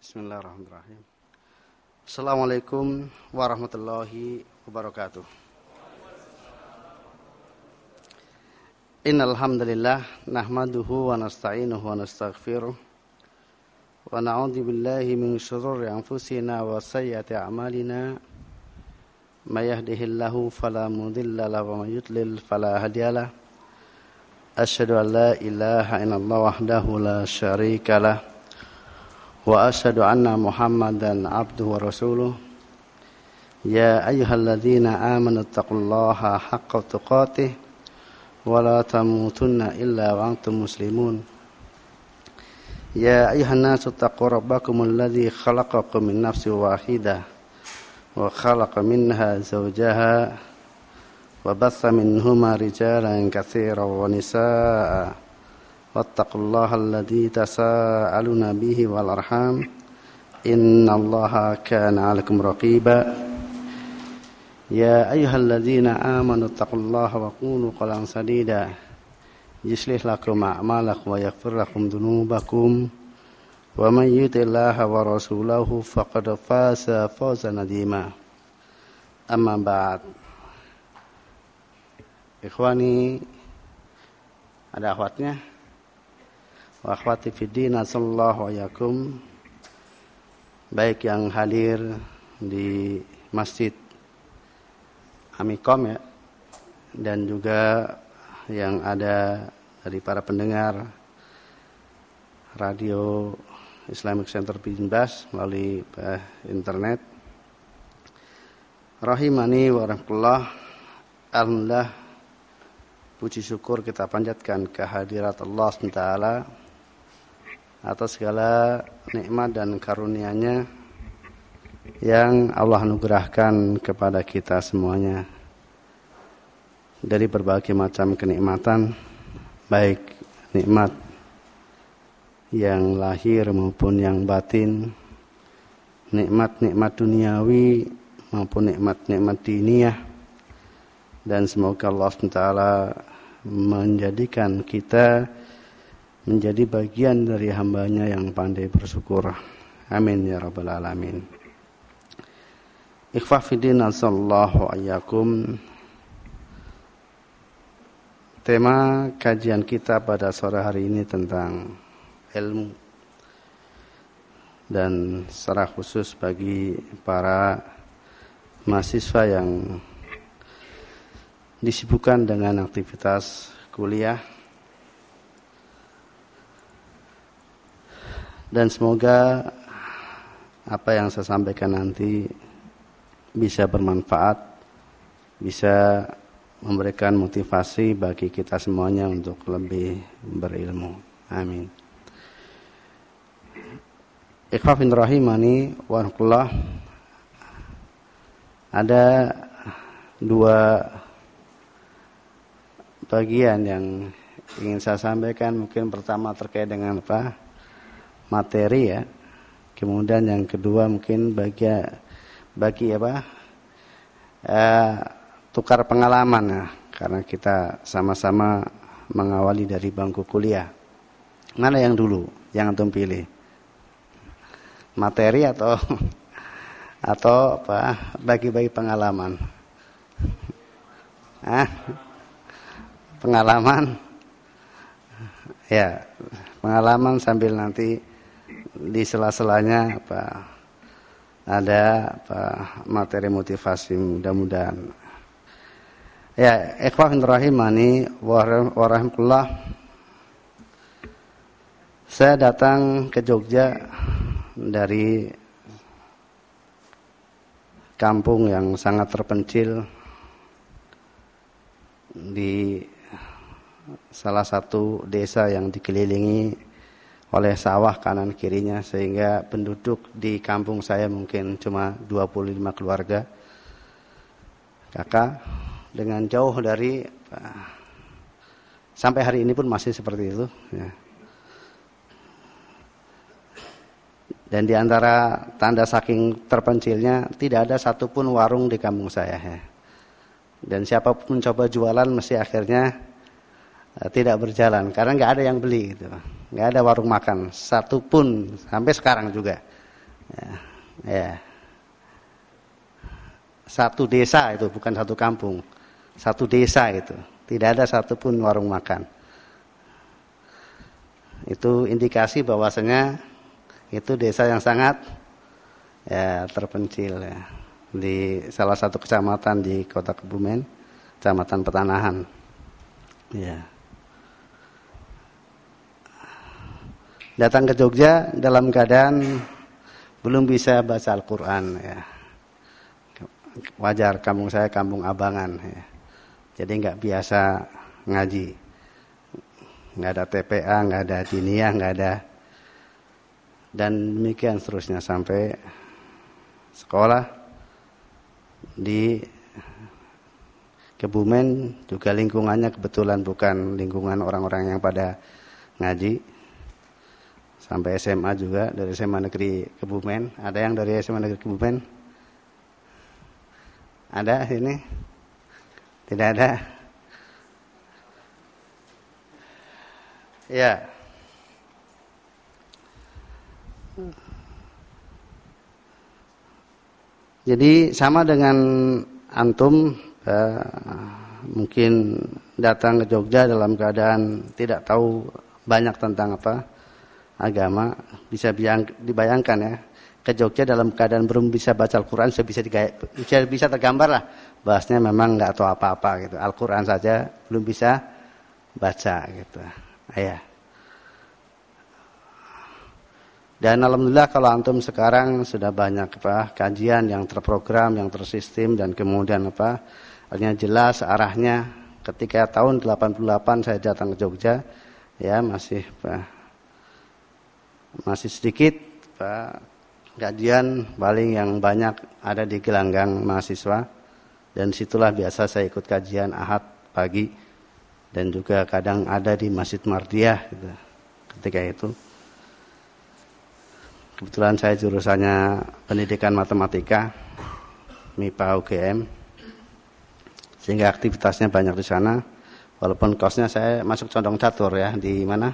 Bismillahirrahmanirrahim. Assalamualaikum warahmatullahi wabarakatuh. Innal hamdalillah nahmaduhu wa nasta'inuhu wa nastaghfiruh wa na'udzu billahi min shururi anfusina wa sayyiati a'malina. May yahdihillahu fala mudilla lahu wa may yudlil fala hadiyalah. Asyhadu an la ilaha illallah wahdahu la syarika lah. Wa asyhadu anna Muhammadan abduhu wa rasuluh. Ya ayyuhalladzina amanu taqullaha haqqa tuqatih wa la tamutunna illa wa antum muslimun. Ya ayyuhan nasu taqu rabbakumul ladzi khalaqakum min nafsin wahidah wa khalaqa minha zawjaha wa batha minhuma rijalan katsiran wa nisaa'a. Wattaqullaha alladzi tasaaluna bihi wal arham innallaha kana 'alaikum raqiba. Ya ayyuhalladzina amanu taqullaha wa qulu qawlan sadida yuslih lakum a'malakum wa yaghfir lakum dhunubakum wa may yuti'illaha wa rasulahu faqad faza fawzan 'azima. Amma ba'd. Ikhwani, ada akhwatnya? Wa akhwati fiddin, sallallahu alaikum, baik yang hadir di Masjid Amikom ya, dan juga yang ada dari para pendengar Radio Islamic Center Binbas melalui internet. Rahimani wa rahmatullah. Alhamdulillah, puji syukur kita panjatkan kehadirat Allah SWT atas segala nikmat dan karunia-Nya yang Allah anugerahkan kepada kita semuanya dari berbagai macam kenikmatan, baik nikmat yang lahir maupun yang batin, nikmat-nikmat duniawi maupun nikmat-nikmat diniyah, dan semoga Allah SWT menjadikan kita menjadi bagian dari hamba-Nya yang pandai bersyukur. Amin ya rabbal alamin. Ikhwah fiddin, sallallahu alaikum. Tema kajian kita pada sore hari ini tentang ilmu, dan secara khusus bagi para mahasiswa yang disibukkan dengan aktivitas kuliah. Dan semoga apa yang saya sampaikan nanti bisa bermanfaat, bisa memberikan motivasi bagi kita semuanya untuk lebih berilmu. Amin. Ikhwafin rahimani wa rahmatullah. Ada dua bagian yang ingin saya sampaikan. Mungkin pertama terkait dengan materi ya. Kemudian yang kedua mungkin bagi tukar pengalaman ya, karena kita sama-sama mengawali dari bangku kuliah. Mana yang dulu yang antum pilih? Materi atau bagi-bagi pengalaman? Pengalaman. Ya, pengalaman sambil nanti di sela-selanya ada materi motivasi, mudah-mudahan. Ya, ikhwan rahimani wa rahmatullah. Saya datang ke Jogja dari kampung yang sangat terpencil di salah satu desa yang dikelilingi oleh sawah kanan kirinya, sehingga penduduk di kampung saya mungkin cuma 25 keluarga. Kakak, dengan jauh dari sampai hari ini pun masih seperti itu ya. Dan di antara tanda saking terpencilnya, tidak ada satupun warung di kampung saya ya. Dan siapapun coba jualan mesti akhirnya tidak berjalan karena nggak ada yang beli gitu, nggak ada warung makan satupun sampai sekarang juga Ya. Satu desa itu, bukan satu kampung. Satu desa itu, tidak ada satupun warung makan. Itu indikasi bahwasanya itu desa yang sangat terpencil ya. Di salah satu kecamatan di Kota Kebumen, Kecamatan Petanahan. Ya. Datang ke Jogja dalam keadaan belum bisa baca Al-Quran ya. Wajar, kampung saya kampung abangan ya. Jadi nggak biasa ngaji, nggak ada TPA, nggak ada diniyah, nggak ada, dan demikian seterusnya sampai sekolah di Kebumen juga lingkungannya kebetulan bukan lingkungan orang-orang yang pada ngaji. Sampai SMA juga, dari SMA Negeri Kebumen. Ada yang dari SMA Negeri Kebumen? Ada sini? Tidak ada? Ya. Jadi sama dengan antum mungkin datang ke Jogja dalam keadaan tidak tahu banyak tentang agama, bisa dibayangkan ya, ke Jogja dalam keadaan belum bisa baca Al-Quran, bisa tergambar lah bahasnya memang nggak tahu apa-apa gitu. Al-Quran saja belum bisa baca gitu. Ya. Dan alhamdulillah kalau antum sekarang sudah banyak kajian yang terprogram, yang tersistem, dan kemudian artinya jelas arahnya. Ketika tahun 88 saya datang ke Jogja, ya masih sedikit kajian, paling yang banyak ada di gelanggang mahasiswa, dan situlah biasa saya ikut kajian Ahad pagi, dan juga kadang ada di Masjid Mardiah gitu. Ketika itu kebetulan saya jurusannya pendidikan matematika, MIPA UGM, sehingga aktivitasnya banyak di sana. Walaupun kosnya saya masuk condong catur ya, di mana?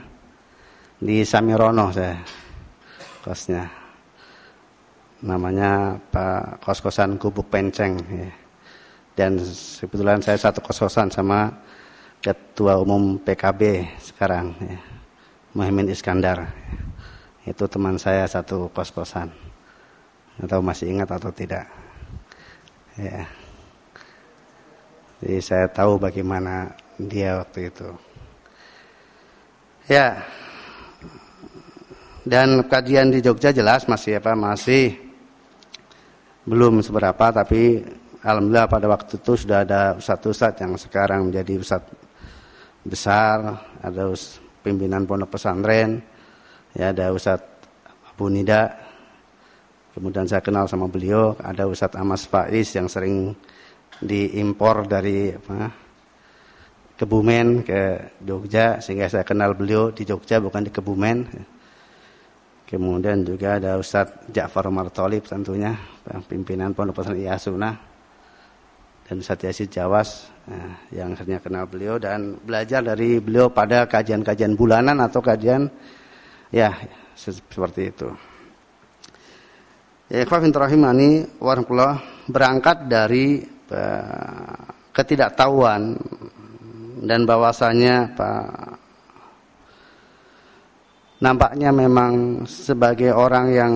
Di Samirono saya kosnya, namanya kos-kosan Gubuk Penceng ya. Dan kebetulan saya satu kos-kosan sama Ketua Umum PKB sekarang ya, Muhaimin Iskandar. Itu teman saya satu kos-kosan. Nggak tahu masih ingat atau tidak ya. Jadi saya tahu bagaimana dia waktu itu ya. Dan kajian di Jogja jelas masih belum seberapa, tapi alhamdulillah pada waktu itu sudah ada ustadz-ustadz yang sekarang menjadi ustadz besar. Ada pimpinan pondok pesantren ya, ada ustadz Abu Nida, kemudian saya kenal sama beliau. Ada ustadz Amas Faiz yang sering diimpor dari Kebumen ke Jogja, sehingga saya kenal beliau di Jogja bukan di Kebumen. Kemudian juga ada Ustadz Ja'far Umar Tholib tentunya, pimpinan Pondok Pesantren Ihya Sunnah, dan Ustadz Yazid Jawas yang akhirnya kenal beliau dan belajar dari beliau pada kajian-kajian bulanan atau kajian ya seperti itu. Ya, ikhwan rahimani warahmatullah, berangkat dari ketidaktahuan dan bahwasanya nampaknya memang sebagai orang yang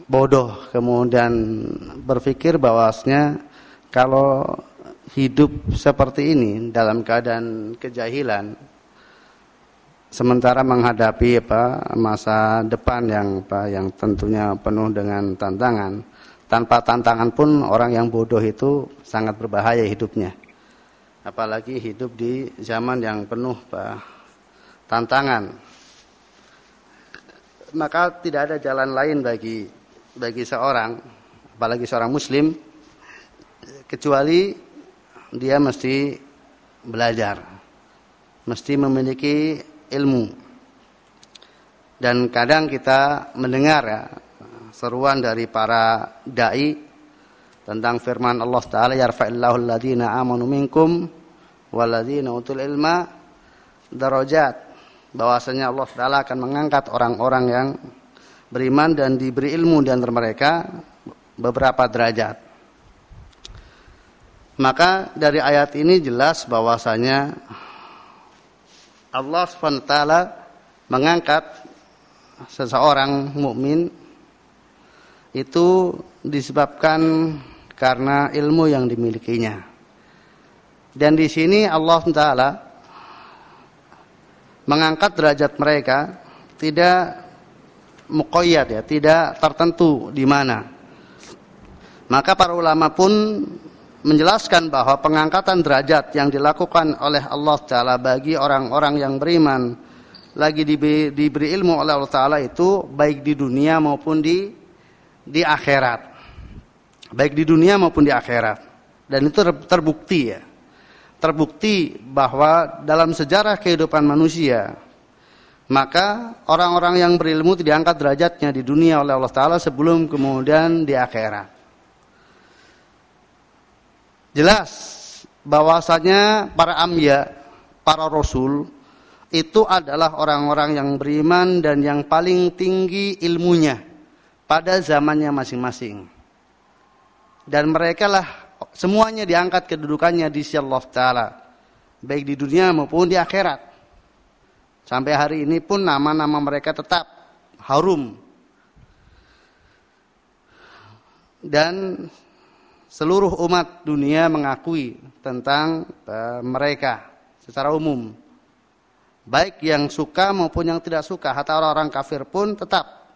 bodoh, kemudian berpikir bahwasanya kalau hidup seperti ini dalam keadaan kejahilan, sementara menghadapi masa depan yang tentunya penuh dengan tantangan. Tanpa tantangan pun orang yang bodoh itu sangat berbahaya hidupnya. Apalagi hidup di zaman yang penuh tantangan. Maka tidak ada jalan lain bagi seorang, apalagi seorang muslim, kecuali dia mesti belajar, mesti memiliki ilmu. Dan kadang kita mendengar ya, seruan dari para dai tentang firman Allah Ta'ala, yarfa'illahu alladhina amanu minkum walladhina utul ilma darajat, bahwasanya Allah Ta'ala akan mengangkat orang-orang yang beriman dan diberi ilmu di antara mereka beberapa derajat. Maka dari ayat ini jelas bahwasanya Allah SWT mengangkat seseorang mukmin itu disebabkan karena ilmu yang dimilikinya. Dan di sini Allah SWT mengangkat derajat mereka tidak muqayyad, ya, tidak tertentu di mana. Maka para ulama pun menjelaskan bahwa pengangkatan derajat yang dilakukan oleh Allah Ta'ala bagi orang-orang yang beriman lagi diberi ilmu oleh Allah Ta'ala itu baik di dunia maupun di akhirat. Baik di dunia maupun di akhirat. Dan itu terbukti, ya. Terbukti bahwa dalam sejarah kehidupan manusia, maka orang-orang yang berilmu diangkat derajatnya di dunia oleh Allah Ta'ala sebelum kemudian di akhirat. Jelas bahwasanya para anbiya, para rasul itu adalah orang-orang yang beriman dan yang paling tinggi ilmunya pada zamannya masing-masing. Dan mereka lah semuanya diangkat kedudukannya di sisi Allah Ta'ala, baik di dunia maupun di akhirat. Sampai hari ini pun nama-nama mereka tetap harum. Dan seluruh umat dunia mengakui tentang mereka secara umum. Baik yang suka maupun yang tidak suka. Hatta orang-orang kafir pun tetap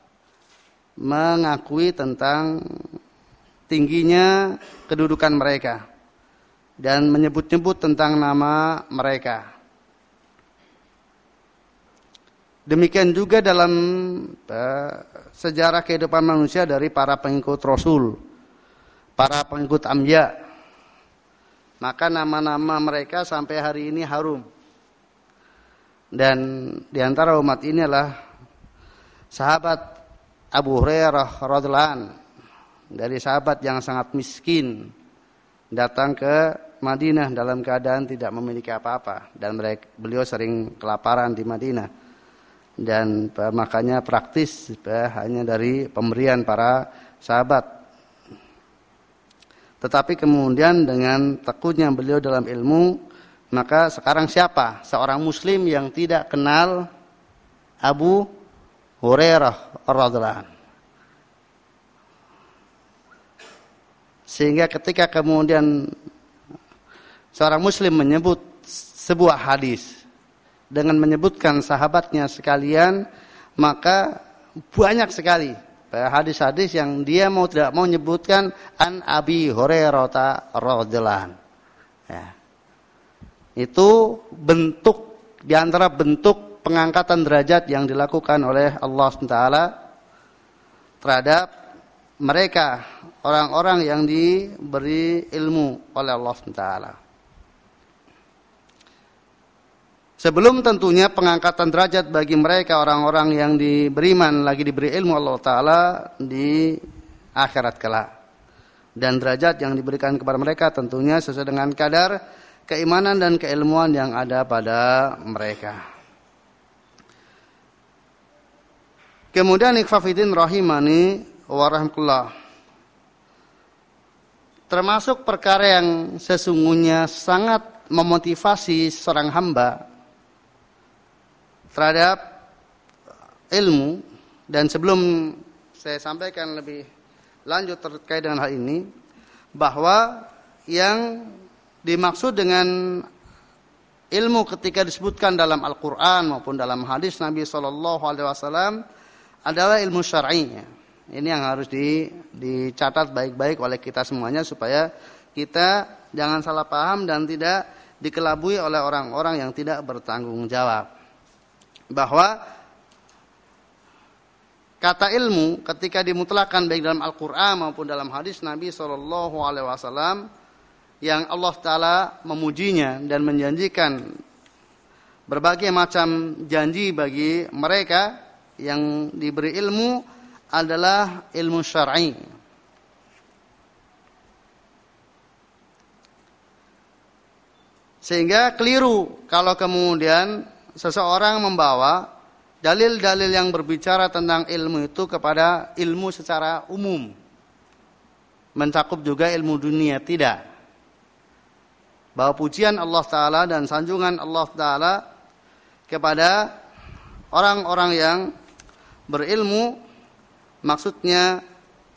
mengakui tentang tingginya kedudukan mereka. Dan menyebut-nyebut tentang nama mereka. Demikian juga dalam sejarah kehidupan manusia dari para pengikut Rasul. Para pengikut anbiya, maka nama-nama mereka sampai hari ini harum. Dan di antara umat ini adalah sahabat Abu Hurairah radhiyallahu anhu, dari sahabat yang sangat miskin, datang ke Madinah dalam keadaan tidak memiliki apa-apa, dan beliau sering kelaparan di Madinah. Dan makanya praktis hanya dari pemberian para sahabat. Tetapi kemudian dengan tekunnya beliau dalam ilmu, maka sekarang siapa seorang muslim yang tidak kenal Abu Hurairah radhiyallahu anhu? Sehingga ketika kemudian seorang muslim menyebut sebuah hadis dengan menyebutkan sahabatnya sekalian, maka banyak sekali hadis-hadis yang dia mau tidak mau menyebutkan an Abi Hurairah radhiyallahu anhu. Ya. Itu bentuk di antara bentuk pengangkatan derajat yang dilakukan oleh Allah SWT terhadap mereka, orang-orang yang diberi ilmu oleh Allah SWT. Sebelum tentunya pengangkatan derajat bagi mereka orang-orang yang beriman lagi diberi ilmu Allah Ta'ala di akhirat kelak. Dan derajat yang diberikan kepada mereka tentunya sesuai dengan kadar keimanan dan keilmuan yang ada pada mereka. Kemudian ikhwafidin rahimani wa rahmatullah. Termasuk perkara yang sesungguhnya sangat memotivasi seorang hamba terhadap ilmu, dan sebelum saya sampaikan lebih lanjut terkait dengan hal ini, bahwa yang dimaksud dengan ilmu ketika disebutkan dalam Al-Quran maupun dalam hadis Nabi SAW adalah ilmu syar'i. Ini yang harus dicatat baik-baik oleh kita semuanya supaya kita jangan salah paham dan tidak dikelabui oleh orang-orang yang tidak bertanggung jawab. Bahwa kata ilmu ketika dimutlakkan baik dalam Al-Quran maupun dalam hadis Nabi SAW yang Allah Ta'ala memujinya dan menjanjikan berbagai macam janji bagi mereka yang diberi ilmu adalah ilmu syar'i. Sehingga keliru kalau kemudian seseorang membawa dalil-dalil yang berbicara tentang ilmu itu kepada ilmu secara umum. Mencakup juga ilmu dunia, tidak. Bahwa pujian Allah Ta'ala dan sanjungan Allah Ta'ala kepada orang-orang yang berilmu, maksudnya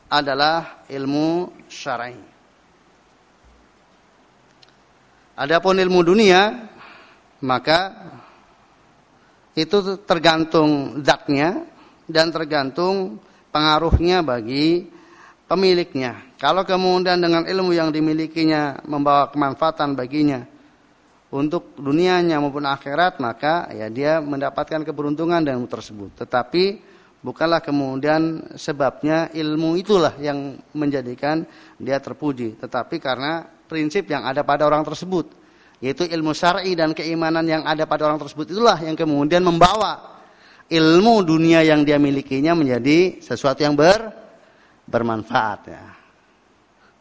adalah ilmu syar'i. Adapun ilmu dunia, maka itu tergantung zatnya dan tergantung pengaruhnya bagi pemiliknya. Kalau kemudian dengan ilmu yang dimilikinya membawa kemanfaatan baginya untuk dunianya maupun akhirat, maka ya dia mendapatkan keberuntungan dengan ilmu tersebut. Tetapi bukanlah kemudian sebabnya ilmu itulah yang menjadikan dia terpuji, tetapi karena prinsip yang ada pada orang tersebut, yaitu ilmu syar'i dan keimanan yang ada pada orang tersebut, itulah yang kemudian membawa ilmu dunia yang dia milikinya menjadi sesuatu yang bermanfaat ya.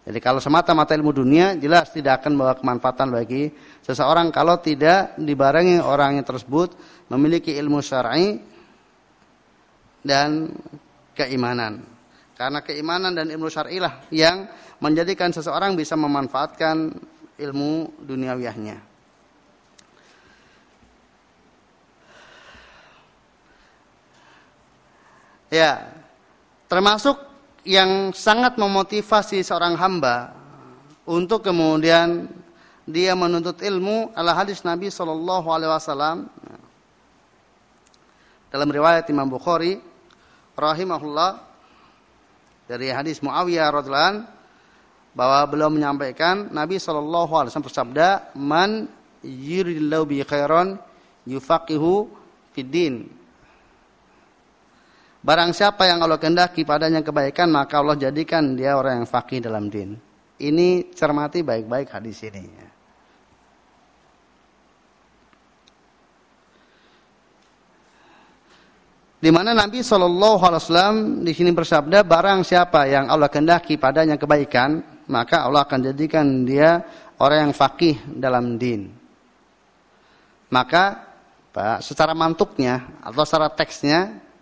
Jadi kalau semata-mata ilmu dunia, jelas tidak akan membawa kemanfaatan bagi seseorang kalau tidak dibarengi orang yang tersebut memiliki ilmu syar'i dan keimanan. Karena keimanan dan ilmu syar'i lah yang menjadikan seseorang bisa memanfaatkan ilmu duniawiyahnya. Ya, termasuk yang sangat memotivasi seorang hamba untuk kemudian dia menuntut ilmu adalah hadis Nabi SAW dalam riwayat Imam Bukhari rahimahullah dari hadis Muawiyah radhiyallahu anhu, bahwa beliau menyampaikan Nabi SAW bersabda, man yuridillahu bi khairan yufaqihu fid din. Barang siapa yang Allah kehendaki padanya kebaikan, maka Allah jadikan dia orang yang faqih dalam din. Ini cermati baik-baik hadis ini. Di mana Nabi SAW di sini bersabda, barang siapa yang Allah kehendaki padanya kebaikan, maka Allah akan jadikan dia orang yang faqih dalam din. Maka secara mantuknya atau secara teksnya,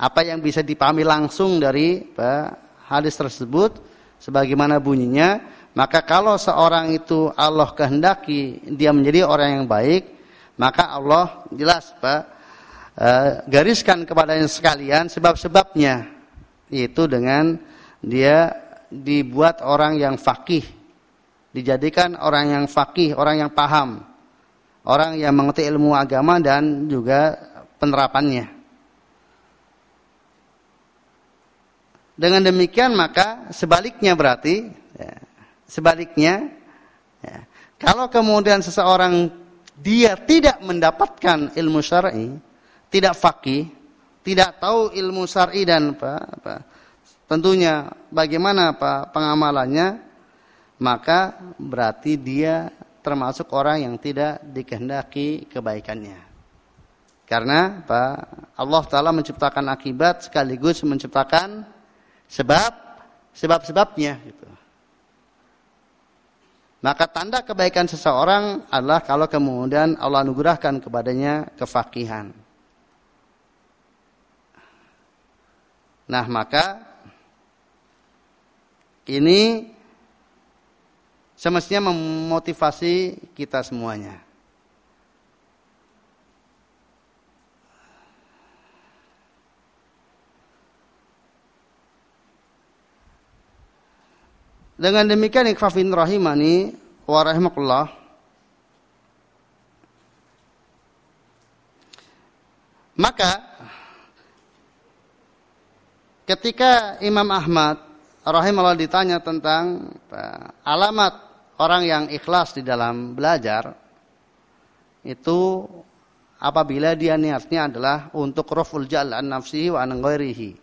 apa yang bisa dipahami langsung dari hadis tersebut sebagaimana bunyinya, maka kalau seorang itu Allah kehendaki dia menjadi orang yang baik, maka Allah jelas gariskan kepadanya sekalian sebab-sebabnya, yaitu dengan dia dibuat orang yang faqih, dijadikan orang yang faqih, orang yang paham, orang yang mengerti ilmu agama dan juga penerapannya. Dengan demikian maka sebaliknya berarti sebaliknya kalau kemudian seseorang dia tidak mendapatkan ilmu syar'i, tidak faqih, tidak tahu ilmu syar'i dan tentunya bagaimana pengamalannya, maka berarti dia termasuk orang yang tidak dikehendaki kebaikannya. Karena Allah Ta'ala menciptakan akibat sekaligus menciptakan sebab-sebabnya gitu. Maka tanda kebaikan seseorang adalah kalau kemudian Allah anugerahkan kepadanya kefaqihan. Nah, maka ini semestinya memotivasi kita semuanya. Dengan demikian ikhwafin rahimani wa rahimakumullah, maka ketika Imam Ahmad rahimahullah ditanya tentang alamat orang yang ikhlas di dalam belajar, itu apabila dia niatnya adalah untuk raf'ul jahl an nafsihi wa an ghairihi,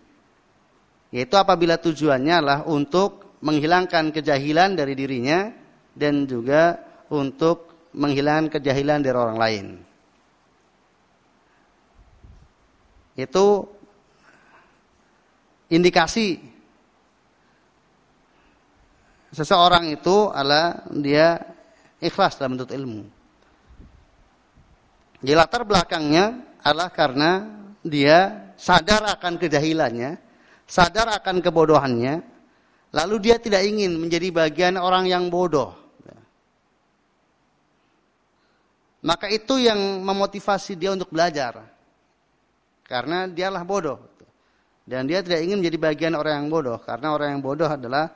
yaitu apabila tujuannya adalah untuk menghilangkan kejahilan dari dirinya dan juga untuk menghilangkan kejahilan dari orang lain. Itu indikasi seseorang itu adalah dia ikhlas dalam menuntut ilmu. Di latar belakangnya adalah karena dia sadar akan kejahilannya, sadar akan kebodohannya, lalu dia tidak ingin menjadi bagian orang yang bodoh. Maka itu yang memotivasi dia untuk belajar. Karena dialah bodoh. Dan dia tidak ingin menjadi bagian orang yang bodoh. Karena orang yang bodoh adalah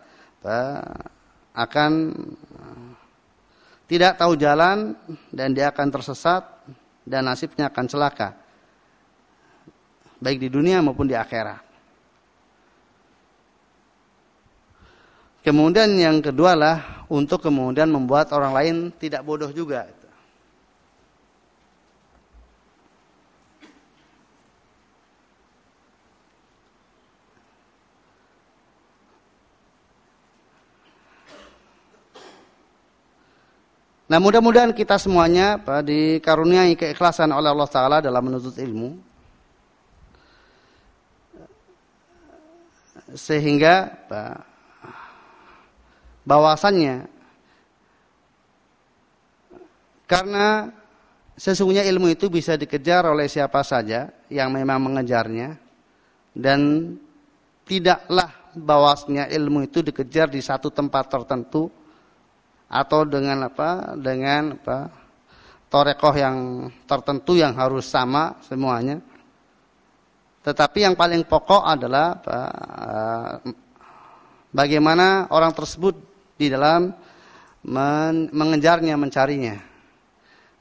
akan tidak tahu jalan dan dia akan tersesat dan nasibnya akan celaka. Baik di dunia maupun di akhirat. Kemudian yang kedua lah untuk kemudian membuat orang lain tidak bodoh juga. Nah, mudah-mudahan kita semuanya dikaruniai keikhlasan oleh Allah Ta'ala dalam menuntut ilmu. Sehingga bahwasannya karena sesungguhnya ilmu itu bisa dikejar oleh siapa saja yang memang mengejarnya, dan tidaklah bahwasanya ilmu itu dikejar di satu tempat tertentu atau dengan torekoh yang tertentu yang harus sama semuanya. Tetapi yang paling pokok adalah bagaimana orang tersebut di dalam mengejarnya, mencarinya.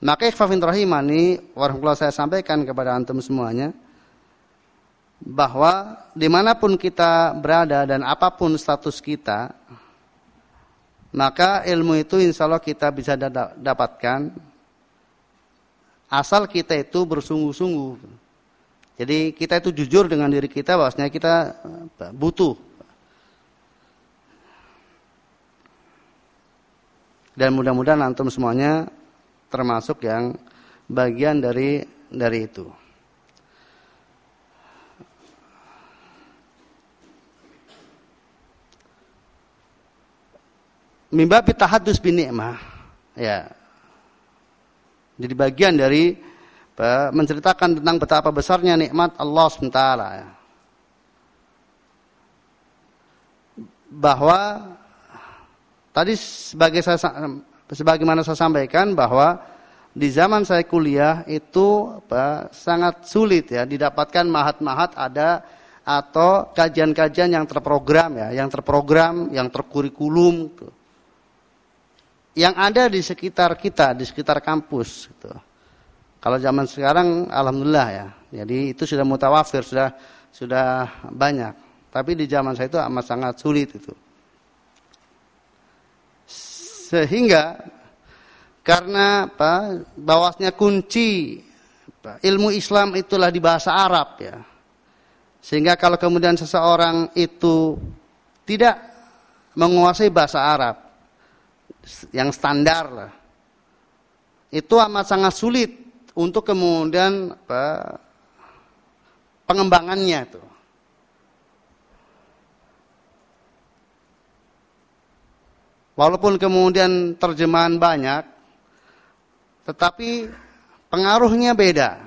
Maka ikhwafin rahimani warahmatullahi, saya sampaikan kepada antum semuanya bahwa dimanapun kita berada dan apapun status kita, maka ilmu itu insya Allah kita bisa dapatkan asal kita itu bersungguh-sungguh. Jadi kita itu jujur dengan diri kita bahwasanya kita butuh. Dan mudah-mudahan antum semuanya termasuk yang bagian dari itu. Mimba bitahadus bin ni'mah, ya. Jadi bagian dari menceritakan tentang betapa besarnya nikmat Allah SWT. Ya. Bahwa tadi sebagaimana saya sampaikan bahwa di zaman saya kuliah itu sangat sulit ya didapatkan mahat-mahat ada atau kajian-kajian yang terprogram ya, yang terkurikulum gitu. Yang ada di sekitar kita, di sekitar kampus gitu. Kalau zaman sekarang alhamdulillah ya. Jadi itu sudah mutawafir, sudah banyak. Tapi di zaman saya itu amat sangat sulit itu. Sehingga karena bahwasanya kunci ilmu Islam itulah di bahasa Arab ya. Sehingga kalau kemudian seseorang itu tidak menguasai bahasa Arab yang standar lah, itu amat sangat sulit untuk kemudian pengembangannya itu. Walaupun kemudian terjemahan banyak, tetapi pengaruhnya beda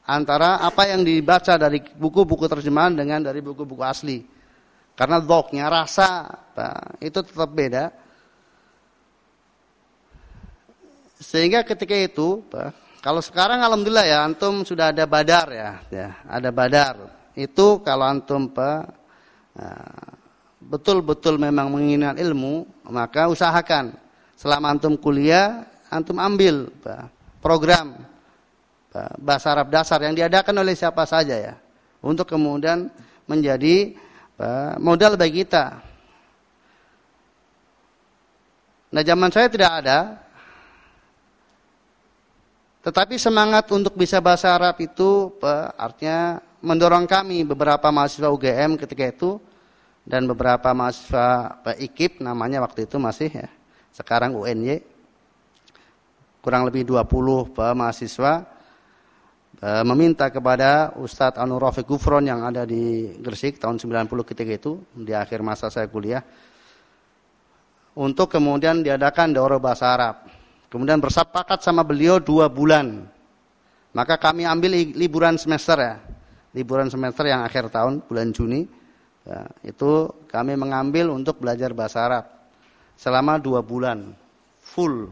antara apa yang dibaca dari buku-buku terjemahan dengan dari buku-buku asli. Karena dzauqnya, rasa itu tetap beda. Sehingga ketika itu, kalau sekarang alhamdulillah ya antum sudah ada badar ya ada badar. Itu kalau antum betul-betul memang menginginkan ilmu, maka usahakan selama antum kuliah antum ambil program bahasa Arab dasar yang diadakan oleh siapa saja ya, untuk kemudian menjadi modal bagi kita. Nah, zaman saya tidak ada. Tetapi semangat untuk bisa bahasa Arab itu artinya mendorong kami beberapa mahasiswa UGM ketika itu dan beberapa mahasiswa IKIP namanya waktu itu masih ya. Sekarang UNY. Kurang lebih 20 mahasiswa meminta kepada Ustadz Anur Rafiq Gufron yang ada di Gresik tahun 90 ketika itu di akhir masa saya kuliah untuk kemudian diadakan daurah bahasa Arab. Kemudian bersepakat sama beliau 2 bulan. Maka kami ambil liburan semester ya. liburan semester yang akhir tahun bulan Juni, ya, itu kami mengambil untuk belajar bahasa Arab selama 2 bulan full.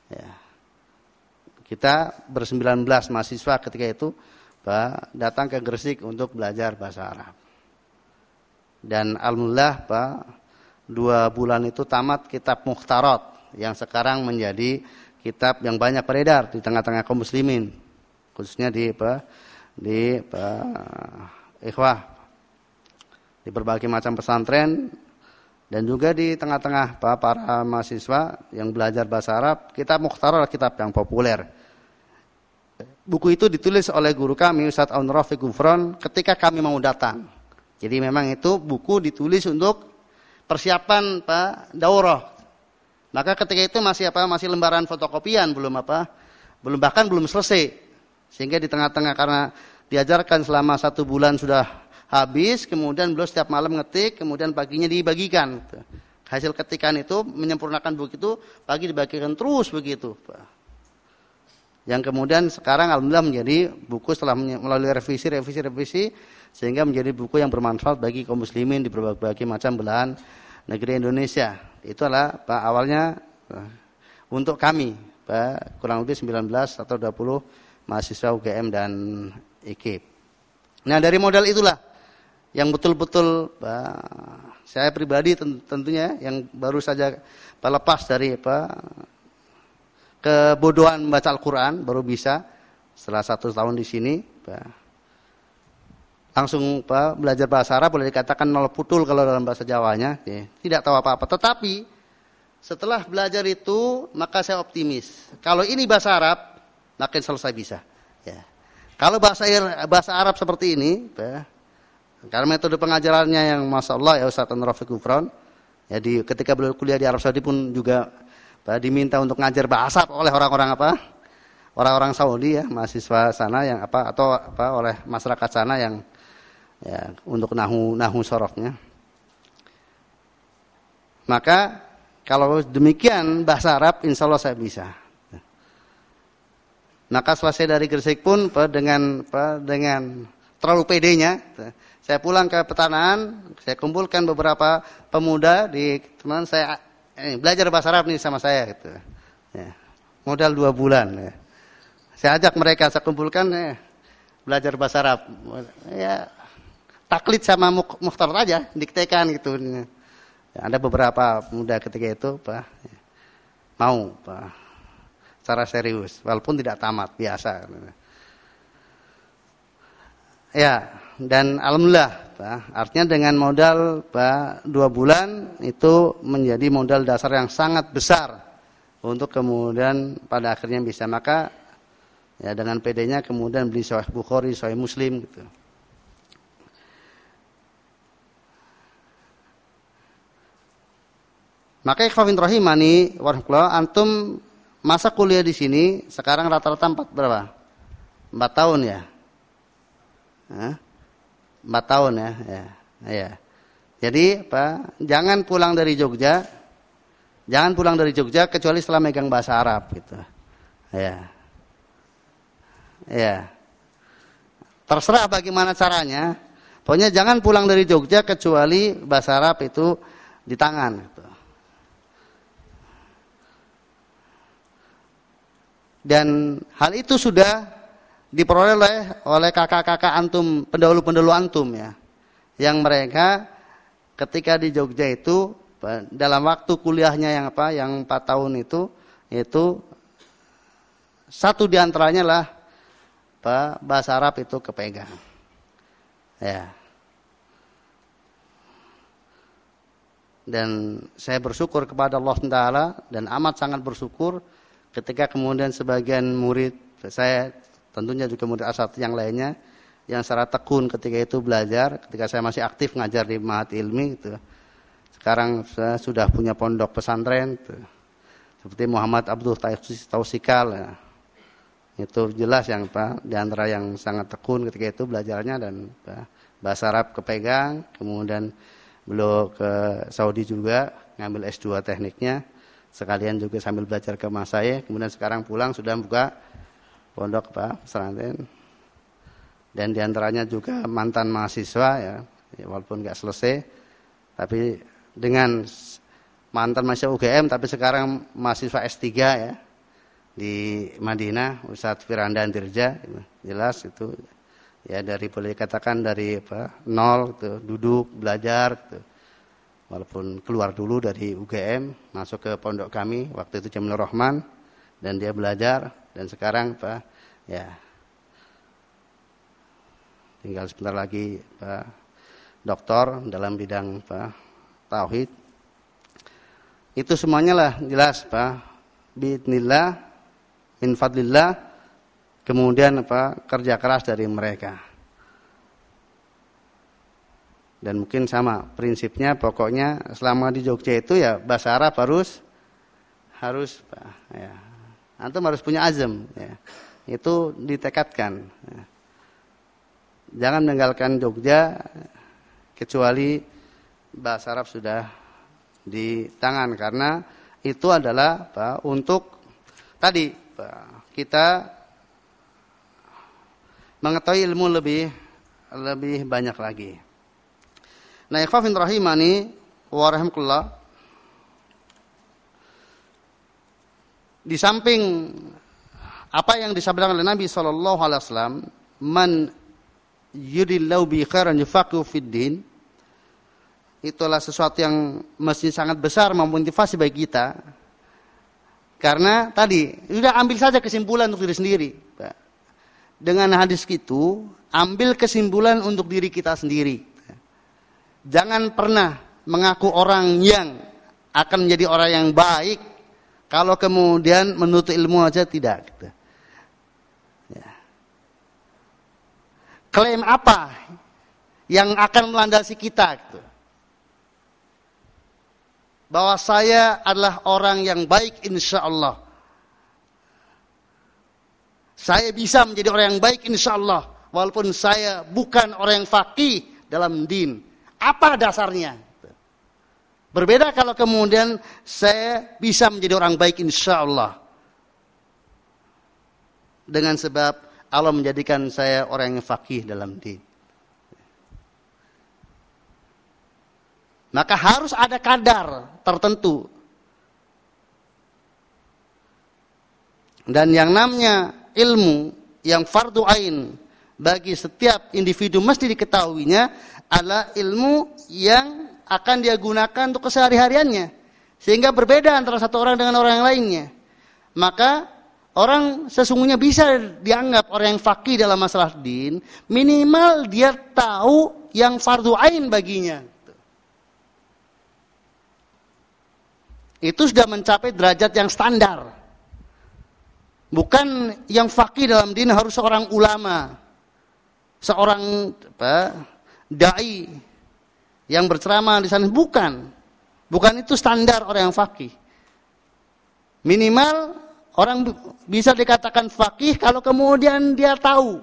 Ya. Kita ber-19 mahasiswa ketika itu datang ke Gresik untuk belajar bahasa Arab. Dan alhamdulillah 2 bulan itu tamat kitab Mukhtarat yang sekarang menjadi kitab yang banyak beredar di tengah-tengah kaum muslimin, khususnya di ikhwah, di berbagai macam pesantren, dan juga di tengah-tengah para mahasiswa yang belajar bahasa Arab. Kitab Mukhtarar kitab yang populer. Buku itu ditulis oleh guru kami Ustaz Aun Rafiq Gufron ketika kami mau datang. Jadi memang itu buku ditulis untuk persiapan daurah. Maka ketika itu masih lembaran fotokopian, belum selesai. Sehingga di tengah-tengah karena diajarkan selama 1 bulan sudah habis, kemudian beliau setiap malam ngetik, kemudian paginya dibagikan. Hasil ketikan itu menyempurnakan buku itu, pagi dibagikan terus begitu. Yang kemudian sekarang alhamdulillah menjadi buku setelah melalui revisi, sehingga menjadi buku yang bermanfaat bagi kaum muslimin di berbagai macam belahan negeri Indonesia. Itu adalah awalnya untuk kami, kurang lebih 19 atau 20 mahasiswa UGM dan IKIP. Nah, dari modal itulah yang betul-betul saya pribadi tentunya yang baru saja lepas dari kebodohan membaca Al-Quran, baru bisa setelah 1 tahun di sini langsung belajar bahasa Arab, boleh dikatakan nol putul kalau dalam bahasa Jawanya, tidak tahu apa-apa. Tetapi setelah belajar itu maka saya optimis, kalau ini bahasa Arab makin selesai bisa. Ya. Kalau bahasa Arab seperti ini, karena metode pengajarannya yang Masya Allah ya Ustaz Rafiq Gufron, ya ketika beliau kuliah di Arab Saudi pun juga diminta untuk ngajar bahasa oleh orang-orang Saudi ya, mahasiswa sana yang oleh masyarakat sana yang ya untuk nahu sorofnya. Maka kalau demikian bahasa Arab insya Allah saya bisa. Maka selesai dari Gresik pun dengan terlalu pedenya, saya pulang ke Petanaan, saya kumpulkan beberapa pemuda di teman saya, belajar bahasa Arab nih sama saya gitu. Ya, modal 2 bulan. Ya. Saya ajak mereka, saya kumpulkan belajar bahasa Arab. Ya, taklid sama mukhtar aja, diktekan gitu. Ya, ada beberapa pemuda ketika itu mau secara serius, walaupun tidak tamat, biasa. Ya, dan alhamdulillah, artinya dengan modal 2 bulan itu menjadi modal dasar yang sangat besar untuk kemudian pada akhirnya bisa. Maka ya dengan PD-nya kemudian beli Sahih Bukhari, Sahih Muslim gitu. Maka ikhwafin rahimani warahmatullah, antum masa kuliah di sini sekarang rata-rata 4 tahun ya? 4 tahun ya. Ya. Jadi jangan pulang dari Jogja kecuali setelah megang bahasa Arab gitu. Ya. Ya. Terserah bagaimana caranya. Pokoknya jangan pulang dari Jogja kecuali bahasa Arab itu di tangan gitu. Dan hal itu sudah diperoleh oleh kakak-kakak antum, pendahulu-pendahulu antum ya. Yang mereka ketika di Jogja itu dalam waktu kuliahnya yang 4 tahun itu satu diantaranya lah bahasa Arab itu kepegang. Ya. Dan saya bersyukur kepada Allah Taala dan amat sangat bersyukur ketika kemudian sebagian murid saya, tentunya juga murid asatidz yang lainnya, yang secara tekun ketika itu belajar, ketika saya masih aktif ngajar di Ma'had Ilmi gitu. Sekarang saya sudah punya pondok pesantren gitu. Seperti Muhammad Abdul Tausikal ya. Itu jelas yang di antara yang sangat tekun ketika itu belajarnya dan bahasa Arab kepegang, kemudian beliau ke Saudi juga ngambil S2 tekniknya. Sekalian juga sambil belajar ke mas saya, kemudian sekarang pulang sudah buka pondok pesantren. dan diantaranya juga mantan mahasiswa ya walaupun nggak selesai, tapi dengan mantan mahasiswa UGM tapi sekarang mahasiswa S3 ya di Madinah, Ustadz Firanda Andirja, jelas itu ya dari boleh dikatakan dari nol gitu, duduk belajar gitu. Walaupun keluar dulu dari UGM masuk ke pondok kami waktu itu Jamilur Rahman, dan dia belajar dan sekarang ya tinggal sebentar lagi doktor dalam bidang tauhid. Itu semuanya lah jelas biidznillah min fadlillah, kemudian kerja keras dari mereka. Dan mungkin sama prinsipnya, pokoknya selama di Jogja itu ya bahasa Arab harus ya, antum harus punya azam ya. Itu ditekadkan ya. Jangan meninggalkan Jogja kecuali bahasa Arab sudah di tangan, karena itu adalah untuk tadi kita mengetahui ilmu lebih banyak lagi. Nah, ikhwafin rahimani wa rahimakumullah, di samping apa yang disampaikan oleh Nabi sallallahu alaihi wasallam, man yuridillahu bi khairan yufaqihu fid din, itulah sesuatu yang mesti sangat besar memotivasi bagi kita. Karena tadi sudah ambil saja kesimpulan untuk diri sendiri. Dengan hadis itu, ambil kesimpulan untuk diri kita sendiri. Jangan pernah mengaku orang yang akan menjadi orang yang baik kalau kemudian menuntut ilmu aja tidak. Ya. Klaim apa yang akan melandasi kita? Bahwa saya adalah orang yang baik insya Allah. Saya bisa menjadi orang yang baik insya Allah. Walaupun saya bukan orang yang faqih dalam din. Apa dasarnya? Berbeda kalau kemudian saya bisa menjadi orang baik insya Allah. Dengan sebab Allah menjadikan saya orang yang faqih dalam din. Maka harus ada kadar tertentu. Dan yang namanya ilmu yang fardu ain bagi setiap individu mesti diketahuinya adalah ilmu yang akan dia gunakan untuk kesehari-hariannya. Sehingga berbeda antara satu orang dengan orang yang lainnya. Maka orang sesungguhnya bisa dianggap orang yang faqih dalam masalah din, minimal dia tahu yang fardu ain baginya. Itu sudah mencapai derajat yang standar. Bukan yang faqih dalam din harus seorang ulama, seorang dai yang berceramah di sana, bukan itu standar orang yang faqih. Minimal orang bisa dikatakan faqih kalau kemudian dia tahu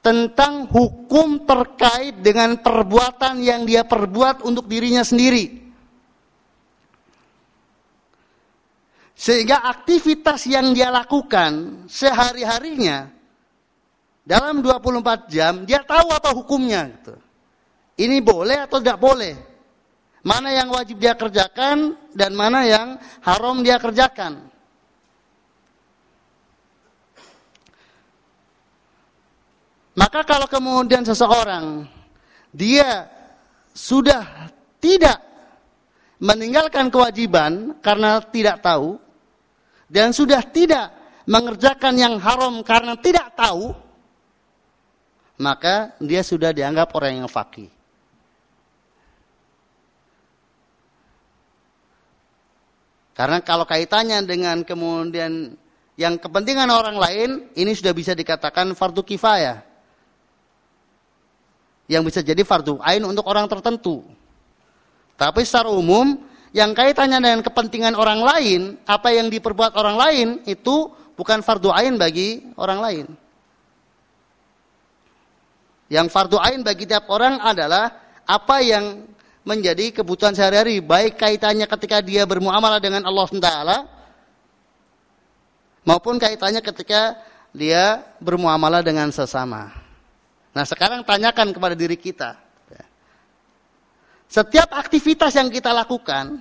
tentang hukum terkait dengan perbuatan yang dia perbuat untuk dirinya sendiri. Sehingga aktivitas yang dia lakukan sehari-harinya dalam 24 jam, dia tahu apa hukumnya. Gitu. Ini boleh atau tidak boleh. Mana yang wajib dia kerjakan dan mana yang haram dia kerjakan. Maka kalau kemudian seseorang dia sudah tidak meninggalkan kewajiban karena tidak tahu, dan sudah tidak mengerjakan yang haram karena tidak tahu, maka dia sudah dianggap orang yang faqih. Karena kalau kaitannya dengan kemudian yang kepentingan orang lain, ini sudah bisa dikatakan fardu kifayah. Yang bisa jadi fardu ain untuk orang tertentu. Tapi secara umum, yang kaitannya dengan kepentingan orang lain, apa yang diperbuat orang lain, itu bukan fardu ain bagi orang lain. Yang fardu ain bagi tiap orang adalah apa yang menjadi kebutuhan sehari-hari, baik kaitannya ketika dia bermuamalah dengan Allah SWT, maupun kaitannya ketika dia bermuamalah dengan sesama. Nah sekarang tanyakan kepada diri kita. Setiap aktivitas yang kita lakukan,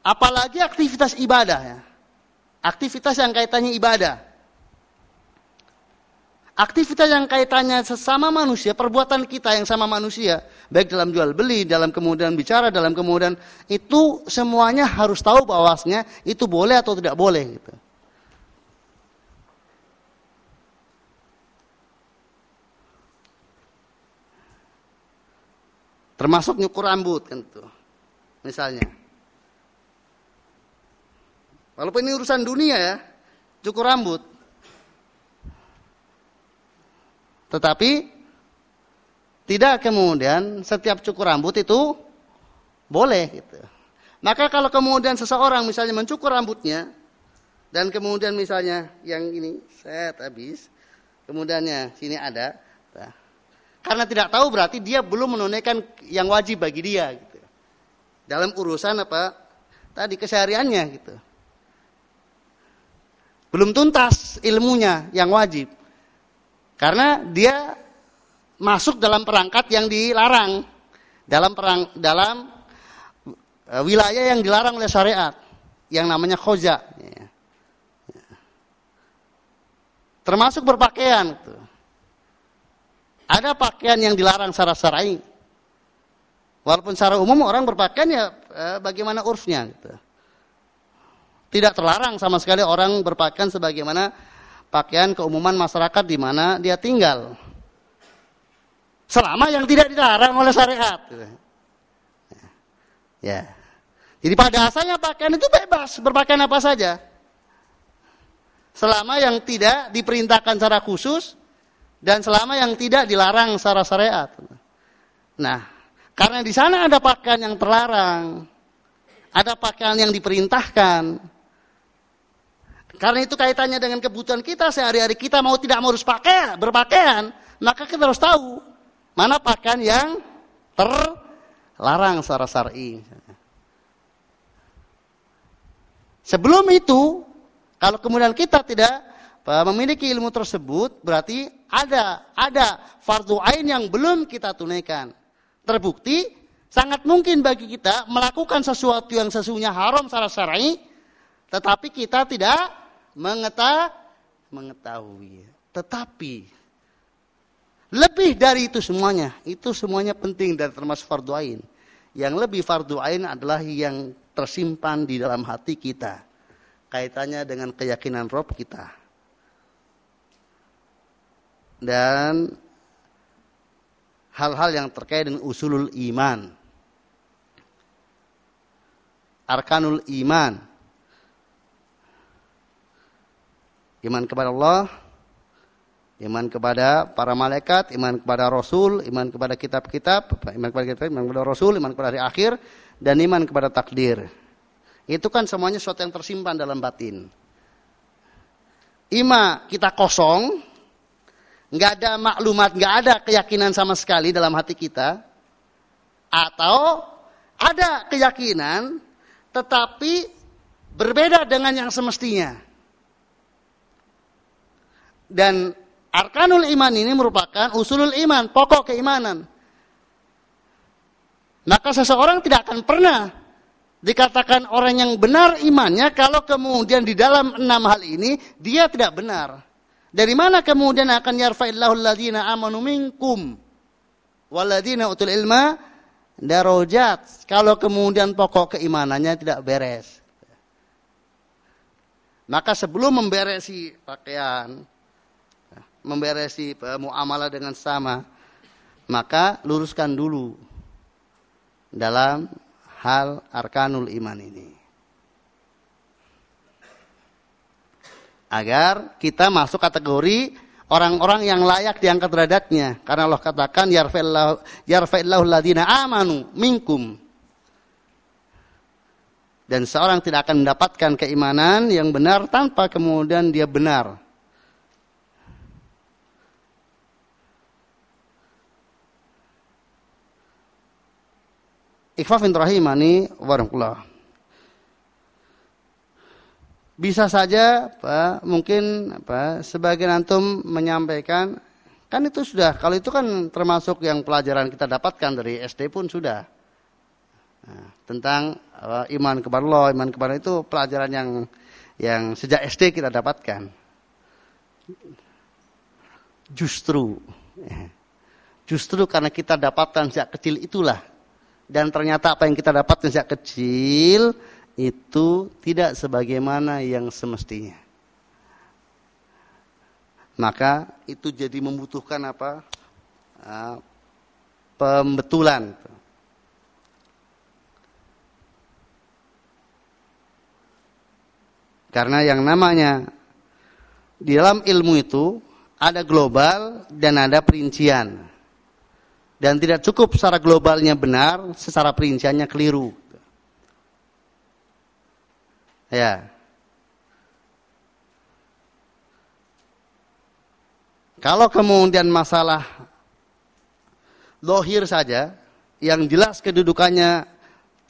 apalagi aktivitas ibadah ya. Aktivitas yang kaitannya ibadah. Aktivitas yang kaitannya sesama manusia, perbuatan kita yang sama manusia, baik dalam jual beli, dalam kemudian bicara, dalam kemudian itu semuanya harus tahu bahwasanya itu boleh atau tidak boleh gitu. Termasuk nyukur rambut kan itu. Misalnya. Walaupun ini urusan dunia ya, cukur rambut. Tetapi tidak kemudian setiap cukur rambut itu boleh gitu. Maka kalau kemudian seseorang misalnya mencukur rambutnya dan kemudian misalnya yang ini set habis, kemudiannya sini ada, nah, karena tidak tahu berarti dia belum menunaikan yang wajib bagi dia gitu. Dalam urusan apa tadi kesehariannya gitu. Belum tuntas ilmunya yang wajib. Karena dia masuk dalam perangkat yang dilarang. Dalam wilayah yang dilarang oleh syariat. Yang namanya khoza. Termasuk berpakaian. Ada pakaian yang dilarang secara syar'i. Walaupun secara umum orang berpakaian ya bagaimana urfnya. Gitu. Tidak terlarang sama sekali orang berpakaian sebagaimana pakaian keumuman masyarakat di mana dia tinggal. Selama yang tidak dilarang oleh syariat. Ya. Jadi pada asalnya pakaian itu bebas, berpakaian apa saja. Selama yang tidak diperintahkan secara khusus dan selama yang tidak dilarang secara syariat. Nah, karena di sana ada pakaian yang terlarang, ada pakaian yang diperintahkan. Karena itu kaitannya dengan kebutuhan kita sehari-hari, kita mau tidak mau harus berpakaian, maka kita harus tahu mana pakaian yang terlarang secara syar'i. Sebelum itu, kalau kemudian kita tidak memiliki ilmu tersebut, berarti ada fardu ain yang belum kita tunaikan. Terbukti sangat mungkin bagi kita melakukan sesuatu yang sesungguhnya haram secara syar'i, tetapi kita tidak mengetahui. Tetapi lebih dari itu semuanya penting dan termasuk fardu ain. Yang lebih fardu ain adalah yang tersimpan di dalam hati kita. Kaitannya dengan keyakinan Rabb kita. Dan hal-hal yang terkait dengan usulul iman. Arkanul iman. Iman kepada Allah, iman kepada para malaikat, iman kepada Rasul, iman kepada kitab-kitab, iman kepada Rasul, iman kepada hari akhir, dan iman kepada takdir. Itu kan semuanya sesuatu yang tersimpan dalam batin. Ima kita kosong, nggak ada maklumat, nggak ada keyakinan sama sekali dalam hati kita, atau ada keyakinan, tetapi berbeda dengan yang semestinya. Dan arkanul iman ini merupakan usulul iman, pokok keimanan. Maka seseorang tidak akan pernah dikatakan orang yang benar imannya kalau kemudian di dalam 6 hal ini dia tidak benar. Dari mana kemudian akan yarfa'illahu alladhina amanu minkum walladhina utul ilma darajat kalau kemudian pokok keimanannya tidak beres. Maka sebelum memberesi pakaian, memberesi muamalah dengan sama, maka luruskan dulu dalam hal arkanul iman ini. Agar kita masuk kategori orang-orang yang layak diangkat derajatnya. Karena Allah katakan yarfa'illahu alladhina amanu minkum. Dan seorang tidak akan mendapatkan keimanan yang benar tanpa kemudian dia benar. Ikhwafin rahimani warahmatullah. Bisa saja mungkin sebagian antum menyampaikan, kan itu sudah, kalau itu kan termasuk yang pelajaran kita dapatkan dari SD pun sudah. Nah, tentang iman kepada Allah, iman kepada itu pelajaran yang sejak SD kita dapatkan. Justru karena kita dapatkan sejak kecil itulah, dan ternyata apa yang kita dapatkan sejak kecil itu tidak sebagaimana yang semestinya. Maka itu jadi membutuhkan pembetulan. Karena yang namanya di dalam ilmu itu ada global dan ada perincian. Dan tidak cukup secara globalnya benar, secara perinciannya keliru. Ya. Kalau kemudian masalah zahir saja, yang jelas kedudukannya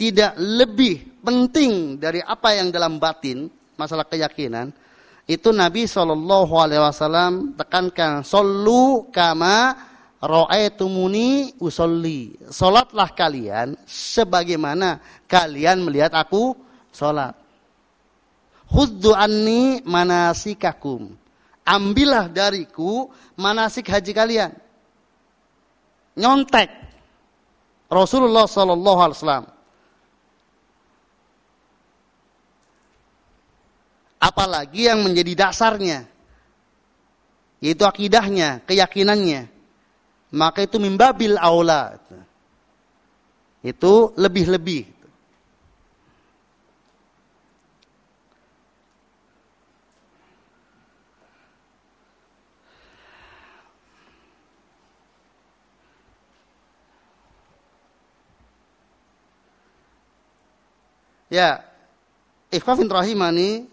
tidak lebih penting dari apa yang dalam batin, masalah keyakinan, itu Nabi SAW tekankan, "Shollu kama ra'aitumuni usolli." Salatlah kalian sebagaimana kalian melihat aku salat. Khuddu anni manasikakum. Ambillah dariku manasik haji kalian. Nyontek Rasulullah SAW. Apalagi yang menjadi dasarnya, yaitu akidahnya, keyakinannya, maka itu mimbabil aula. Itu lebih-lebih. Ya, ikhwafin rahimani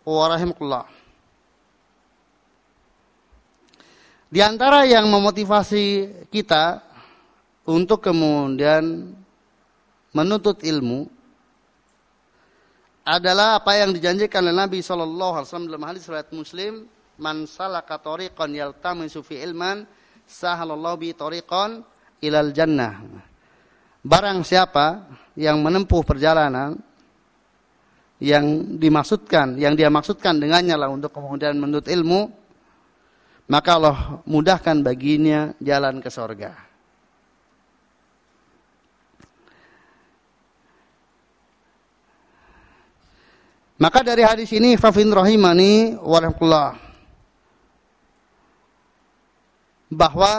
wa rahimakumullah. Di antara yang memotivasi kita untuk kemudian menuntut ilmu adalah apa yang dijanjikan oleh Nabi SAW dalam hadis riwayat Muslim, "Man salaka tariqan yaltamisu fi ilman, sahalallahu bi tariqan ilal jannah." Barang siapa yang menempuh perjalanan yang dia maksudkan dengannya lah untuk kemudian menuntut ilmu, maka Allah mudahkan baginya jalan ke surga. Maka dari hadis ini, fafin rahimani warahmatullah, bahwa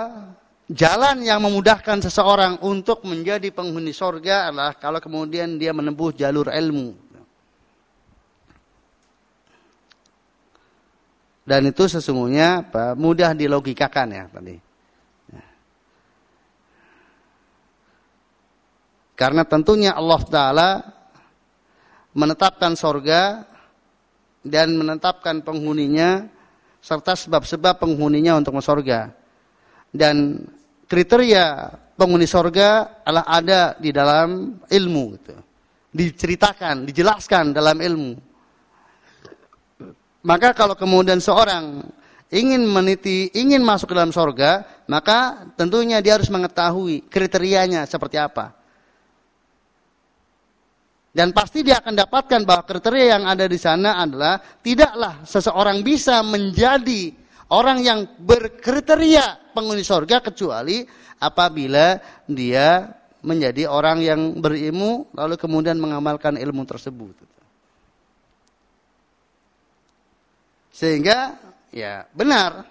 jalan yang memudahkan seseorang untuk menjadi penghuni surga adalah kalau kemudian dia menempuh jalur ilmu. Dan itu sesungguhnya mudah dilogikakan ya tadi. Karena tentunya Allah Ta'ala menetapkan surga dan menetapkan penghuninya serta sebab-sebab penghuninya untuk masuk surga. Dan kriteria penghuni surga adalah ada di dalam ilmu, gitu. Diceritakan, dijelaskan dalam ilmu. Maka kalau kemudian seorang ingin masuk ke dalam surga, maka tentunya dia harus mengetahui kriterianya seperti apa. Dan pasti dia akan dapatkan bahwa kriteria yang ada di sana adalah tidaklah seseorang bisa menjadi orang yang berkriteria penghuni surga kecuali apabila dia menjadi orang yang berilmu lalu kemudian mengamalkan ilmu tersebut. Sehingga ya benar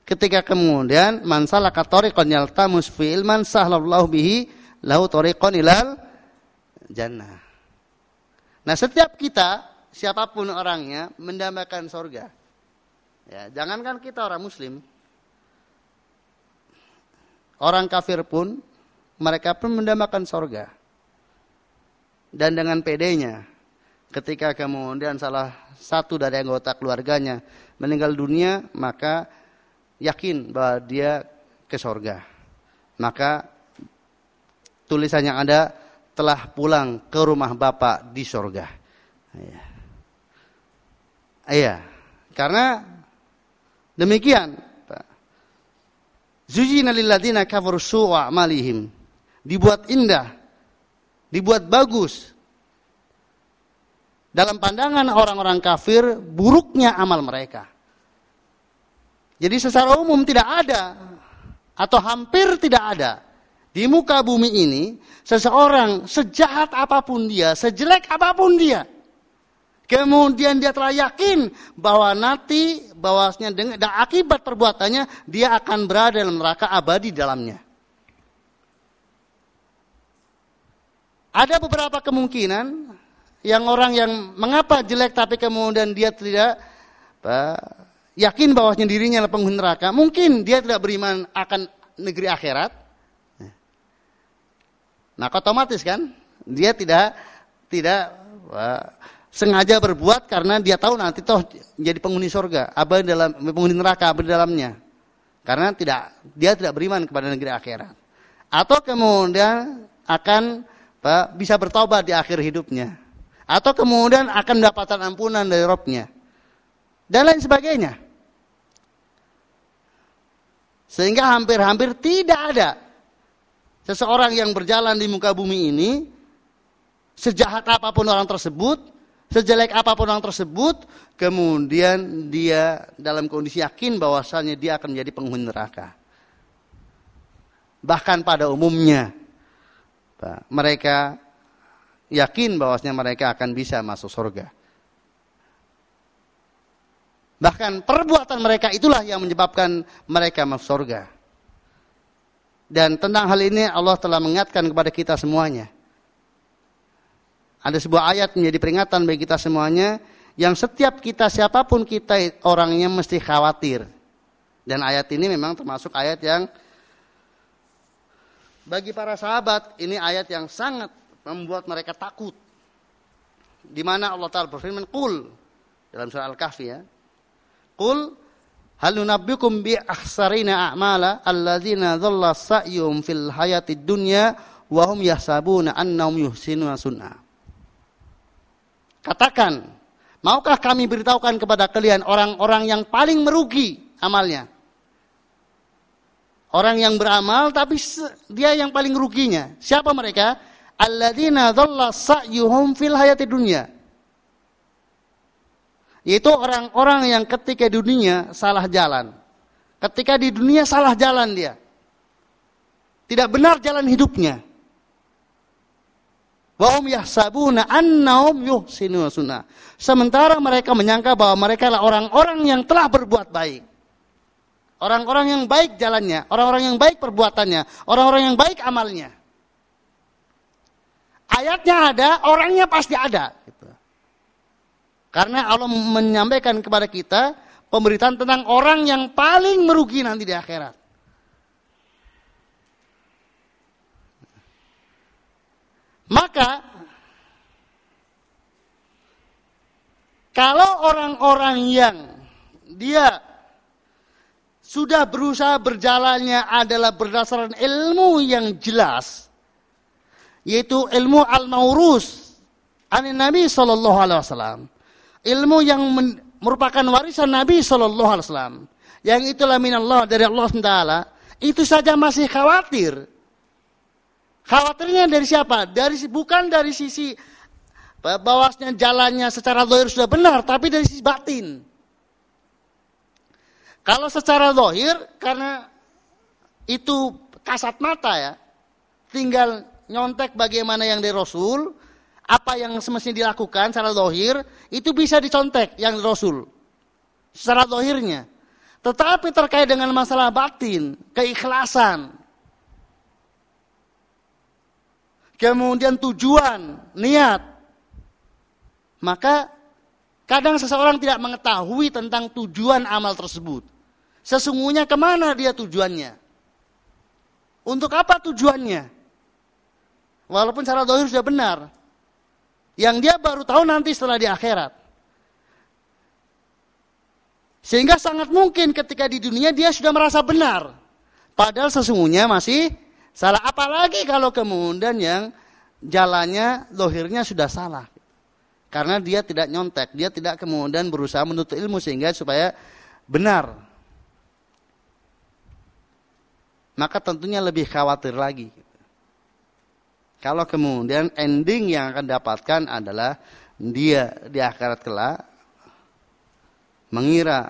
ketika kemudian man salaka tariqan yaltamus fi ilman sahlallahu bihi lahu tariqan ilal jannah. Nah, setiap kita siapapun orangnya mendambakan surga. Ya, jangankan kita orang muslim, orang kafir pun, mereka pun mendambakan surga. Dan dengan pedenya, ketika kemudian salah satu dari anggota keluarganya meninggal dunia, maka yakin bahwa dia ke surga. Maka tulisan yang ada, telah pulang ke rumah Bapak di surga. Ya. Iya, karena demikian. Zujina lilladzina kafaru su'u a'malihim. Dibuat indah, dibuat bagus. Dalam pandangan orang-orang kafir, buruknya amal mereka. Jadi secara umum tidak ada, atau hampir tidak ada, di muka bumi ini, seseorang sejahat apapun dia, sejelek apapun dia, kemudian dia telah yakin bahwa nanti, bahwasanya dengan akibat perbuatannya, dia akan berada dalam neraka abadi dalamnya. Ada beberapa kemungkinan yang orang yang mengapa jelek tapi kemudian dia tidak yakin bahwasanya dirinya adalah penghuni neraka. Mungkin dia tidak beriman akan negeri akhirat. Nah, otomatis kan dia tidak sengaja berbuat karena dia tahu nanti toh jadi penghuni surga, abadi dalam penghuni neraka abadi dalamnya. Karena dia tidak beriman kepada negeri akhirat. Atau kemudian akan bisa bertobat di akhir hidupnya. Atau kemudian akan mendapatkan ampunan dari Rabb-nya. Dan lain sebagainya. Sehingga hampir-hampir tidak ada seseorang yang berjalan di muka bumi ini, sejahat apapun orang tersebut, sejelek apapun orang tersebut, kemudian dia dalam kondisi yakin bahwasannya dia akan menjadi penghuni neraka. Bahkan pada umumnya, mereka yakin bahwasanya mereka akan bisa masuk surga. Bahkan perbuatan mereka itulah yang menyebabkan mereka masuk surga. Dan tentang hal ini Allah telah mengingatkan kepada kita semuanya. Ada sebuah ayat menjadi peringatan bagi kita semuanya, yang setiap kita, siapapun kita, orangnya mesti khawatir. Dan ayat ini memang termasuk ayat yang bagi para sahabat, ini ayat yang sangat membuat mereka takut. Di mana Allah Ta'ala berfirman, Qul, dalam surah Al-Kahfi ya, Qul, hal nunabbiukum bi akhsarina a'mala, alladzina dhalla sa'yum fil hayatid dunya, wa hum yahsabuna annahum yuhsinuna sun'a. Katakan, maukah kami beritahukan kepada kalian orang-orang yang paling merugi amalnya? Orang yang beramal tapi dia yang paling ruginya. Siapa mereka? Alladzina dhalla sa'yuhum fil hayatid dunya. Yaitu orang-orang yang ketika di dunia salah jalan. Ketika di dunia salah jalan dia. Tidak benar jalan hidupnya. Wa hum yahsabuna annahum yuhsinuna sunnah. Sementara mereka menyangka bahwa mereka adalah orang-orang yang telah berbuat baik. Orang-orang yang baik jalannya, orang-orang yang baik perbuatannya, orang-orang yang baik amalnya. Ayatnya ada, orangnya pasti ada. Gitu. Karena Allah menyampaikan kepada kita pemberitaan tentang orang yang paling merugi nanti di akhirat. Maka, kalau orang-orang yang dia sudah berusaha berjalannya adalah berdasarkan ilmu yang jelas, yaitu ilmu al-maurus anin Nabi sallallahu alaihi wasallam, ilmu yang merupakan warisan Nabi sallallahu alaihi wasallam, yang itulah minallah dari Allah SWT, itu saja masih khawatir. Khawatirnya dari siapa? Bukan dari sisi bahwasanya jalannya secara zahir sudah benar, tapi dari sisi batin. Kalau secara zahir, karena itu kasat mata ya, tinggal nyontek bagaimana yang dari Rasul, apa yang semestinya dilakukan secara zahir, itu bisa dicontek yang dari Rasul. Secara zahirnya. Tetapi terkait dengan masalah batin, keikhlasan, kemudian tujuan, niat, maka kadang seseorang tidak mengetahui tentang tujuan amal tersebut. Sesungguhnya kemana dia tujuannya? Untuk apa tujuannya? Walaupun secara zahir sudah benar. Yang dia baru tahu nanti setelah di akhirat. Sehingga sangat mungkin ketika di dunia dia sudah merasa benar. Padahal sesungguhnya masih salah. Apalagi kalau kemudian yang jalannya zahirnya sudah salah. Karena dia tidak nyontek, dia tidak kemudian berusaha menuntut ilmu sehingga supaya benar. Maka tentunya lebih khawatir lagi. Kalau kemudian ending yang akan dapatkan adalah dia di akhirat kelak mengira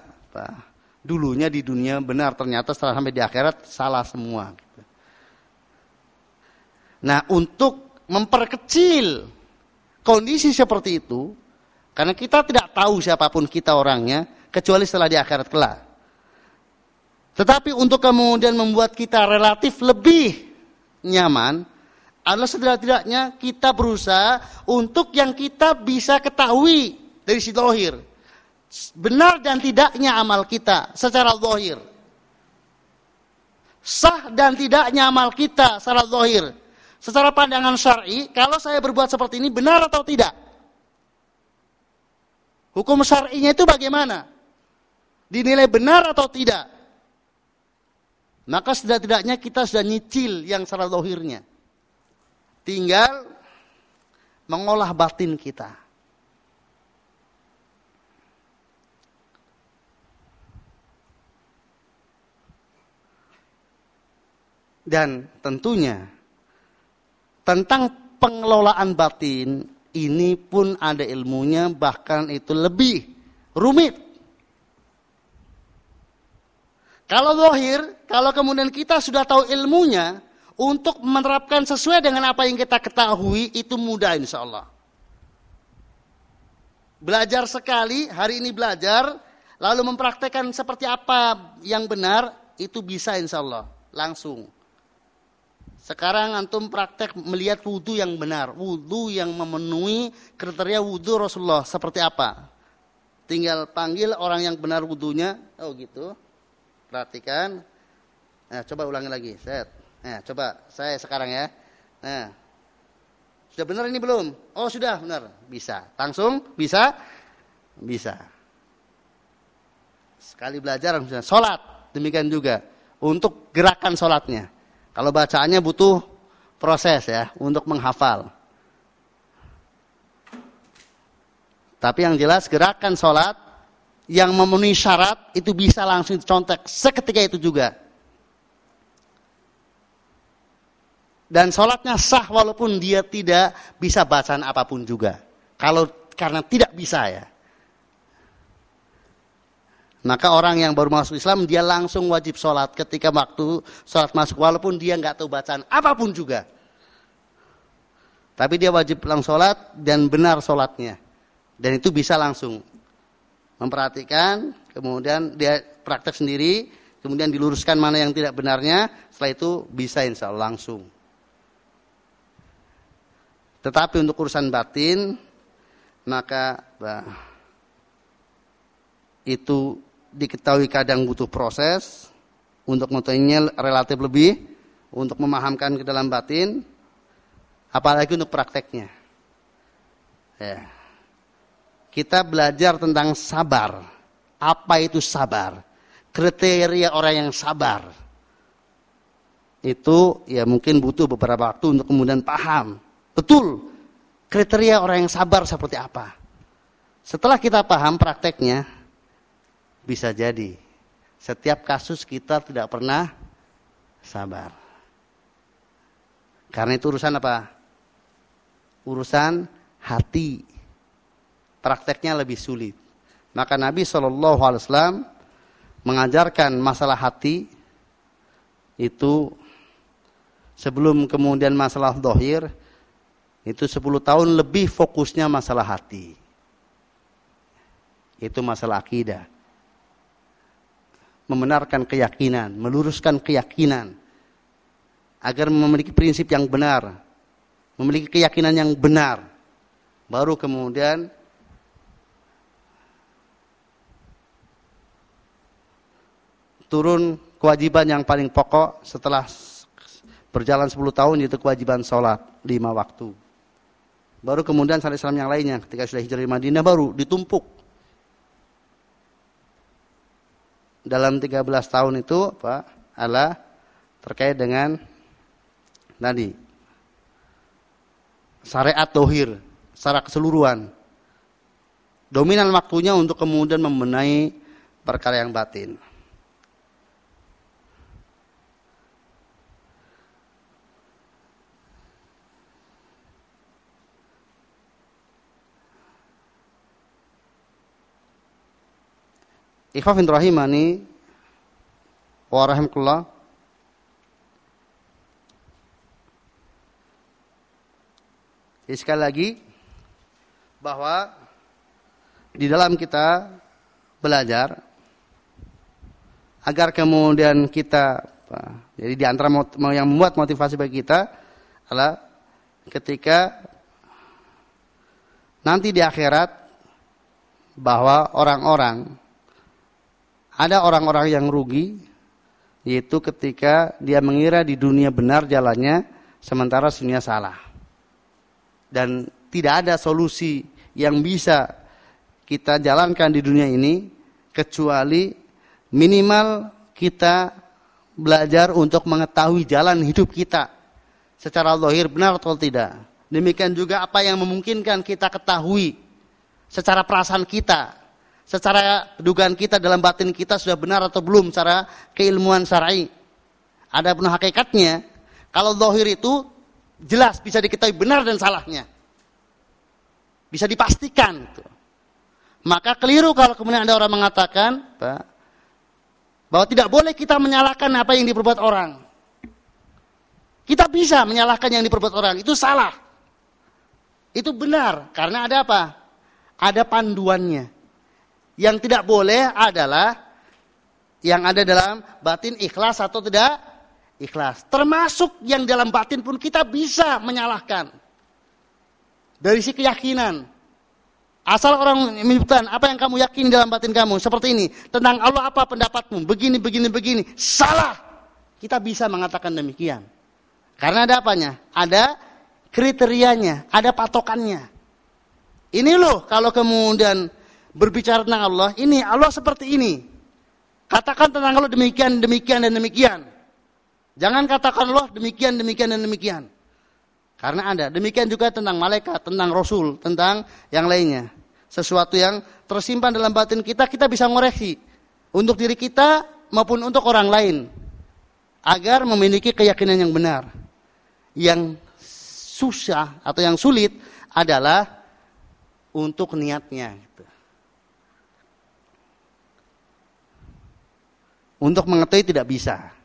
dulunya di dunia benar, ternyata setelah sampai di akhirat salah semua. Nah, untuk memperkecil kondisi seperti itu, karena kita tidak tahu siapapun kita orangnya, kecuali setelah di akhirat kelak. Tetapi untuk kemudian membuat kita relatif lebih nyaman, adalah setidak-tidaknya kita berusaha untuk yang kita bisa ketahui dari si zahir. Benar dan tidaknya amal kita secara zahir. Sah dan tidaknya amal kita secara zahir. Secara pandangan syar'i, kalau saya berbuat seperti ini benar atau tidak? Hukum syar'inya itu bagaimana? Dinilai benar atau tidak? Maka setidak-tidaknya kita sudah nyicil yang secara zahirnya. Tinggal mengolah batin kita. Dan tentunya tentang pengelolaan batin ini pun ada ilmunya, bahkan itu lebih rumit. Kalau zahir, kalau kemudian kita sudah tahu ilmunya, untuk menerapkan sesuai dengan apa yang kita ketahui itu mudah insya Allah. Belajar sekali, hari ini belajar, lalu mempraktekkan seperti apa yang benar, itu bisa insya Allah, langsung. Sekarang antum praktek melihat wudhu yang benar, wudhu yang memenuhi kriteria wudhu Rasulullah seperti apa. Tinggal panggil orang yang benar wudhunya, oh gitu, perhatikan. Nah, coba ulangi lagi, set. Nah, coba saya sekarang ya. Nah, sudah benar ini belum? Oh sudah benar, bisa. Langsung bisa, bisa. Sekali belajar langsung. Sholat demikian juga untuk gerakan sholatnya. Kalau bacaannya butuh proses ya untuk menghafal. Tapi yang jelas gerakan sholat yang memenuhi syarat itu bisa langsung dicontek seketika itu juga. Dan sholatnya sah walaupun dia tidak bisa bacaan apapun juga. Karena tidak bisa ya. Maka orang yang baru masuk Islam dia langsung wajib sholat ketika waktu sholat masuk. Walaupun dia nggak tahu bacaan apapun juga. Tapi dia wajib langsung sholat dan benar sholatnya. Dan itu bisa langsung. Memperhatikan, kemudian dia praktek sendiri. Kemudian diluruskan mana yang tidak benarnya. Setelah itu bisa insya Allah langsung. Tetapi untuk urusan batin, maka itu diketahui kadang butuh proses, untuk mengetahuinya relatif lebih, untuk memahamkan ke dalam batin, apalagi untuk prakteknya. Ya. Kita belajar tentang sabar. Apa itu sabar? Kriteria orang yang sabar. Itu ya mungkin butuh beberapa waktu untuk kemudian paham. Betul, kriteria orang yang sabar seperti apa. Setelah kita paham prakteknya, bisa jadi setiap kasus kita tidak pernah sabar. Karena itu urusan apa? Urusan hati. Prakteknya lebih sulit. Maka Nabi SAW mengajarkan masalah hati itu sebelum kemudian masalah zahir. Itu 10 tahun lebih fokusnya masalah hati. Itu masalah akidah. Membenarkan keyakinan, meluruskan keyakinan. Agar memiliki prinsip yang benar. Memiliki keyakinan yang benar. Baru kemudian turun kewajiban yang paling pokok setelah berjalan 10 tahun, yaitu kewajiban sholat 5 waktu. Baru kemudian syariat Islam yang lainnya ketika sudah hijrah di Madinah baru ditumpuk. Dalam 13 tahun itu adalah terkait dengan tadi syariat zahir secara keseluruhan. dominan waktunya untuk kemudian membenahi perkara yang batin. Ikhwafin rahimani wa rahimakumullah. Sekali lagi bahwa di dalam kita belajar agar kemudian kita, jadi di antara yang membuat motivasi bagi kita adalah ketika nanti di akhirat bahwa ada orang-orang yang rugi, yaitu ketika dia mengira di dunia benar jalannya, sementara dunia salah. Dan tidak ada solusi yang bisa kita jalankan di dunia ini, kecuali minimal kita belajar untuk mengetahui jalan hidup kita secara zahir benar atau tidak. Demikian juga apa yang memungkinkan kita ketahui secara perasaan kita, secara dugaan kita dalam batin kita sudah benar atau belum secara keilmuan syar'i. Adapun hakikatnya, kalau zahir itu jelas bisa diketahui benar dan salahnya. Bisa dipastikan. Maka keliru kalau kemudian ada orang mengatakan bahwa tidak boleh kita menyalahkan apa yang diperbuat orang. Kita bisa menyalahkan yang diperbuat orang, itu salah. Itu benar, karena ada apa? Ada panduannya. Yang tidak boleh adalah yang ada dalam batin ikhlas atau tidak ikhlas. Termasuk yang dalam batin pun kita bisa menyalahkan. Dari si keyakinan. Asal orang menyebutkan apa yang kamu yakin dalam batin kamu. Seperti ini. Tentang Allah apa pendapatmu. Begini. Salah. Kita bisa mengatakan demikian. Karena ada apanya? Ada kriterianya. Ada patokannya. Ini loh kalau kemudian berbicara tentang Allah, ini Allah seperti ini. Katakan tentang Allah demikian. Jangan katakan Allah demikian. Karena ada. Demikian juga tentang malaikat, tentang Rasul, tentang yang lainnya. Sesuatu yang tersimpan dalam batin kita, kita bisa ngoreksi. Untuk diri kita maupun untuk orang lain. Agar memiliki keyakinan yang benar. Yang susah atau yang sulit adalah untuk niatnya. Untuk mengetahui tidak bisa.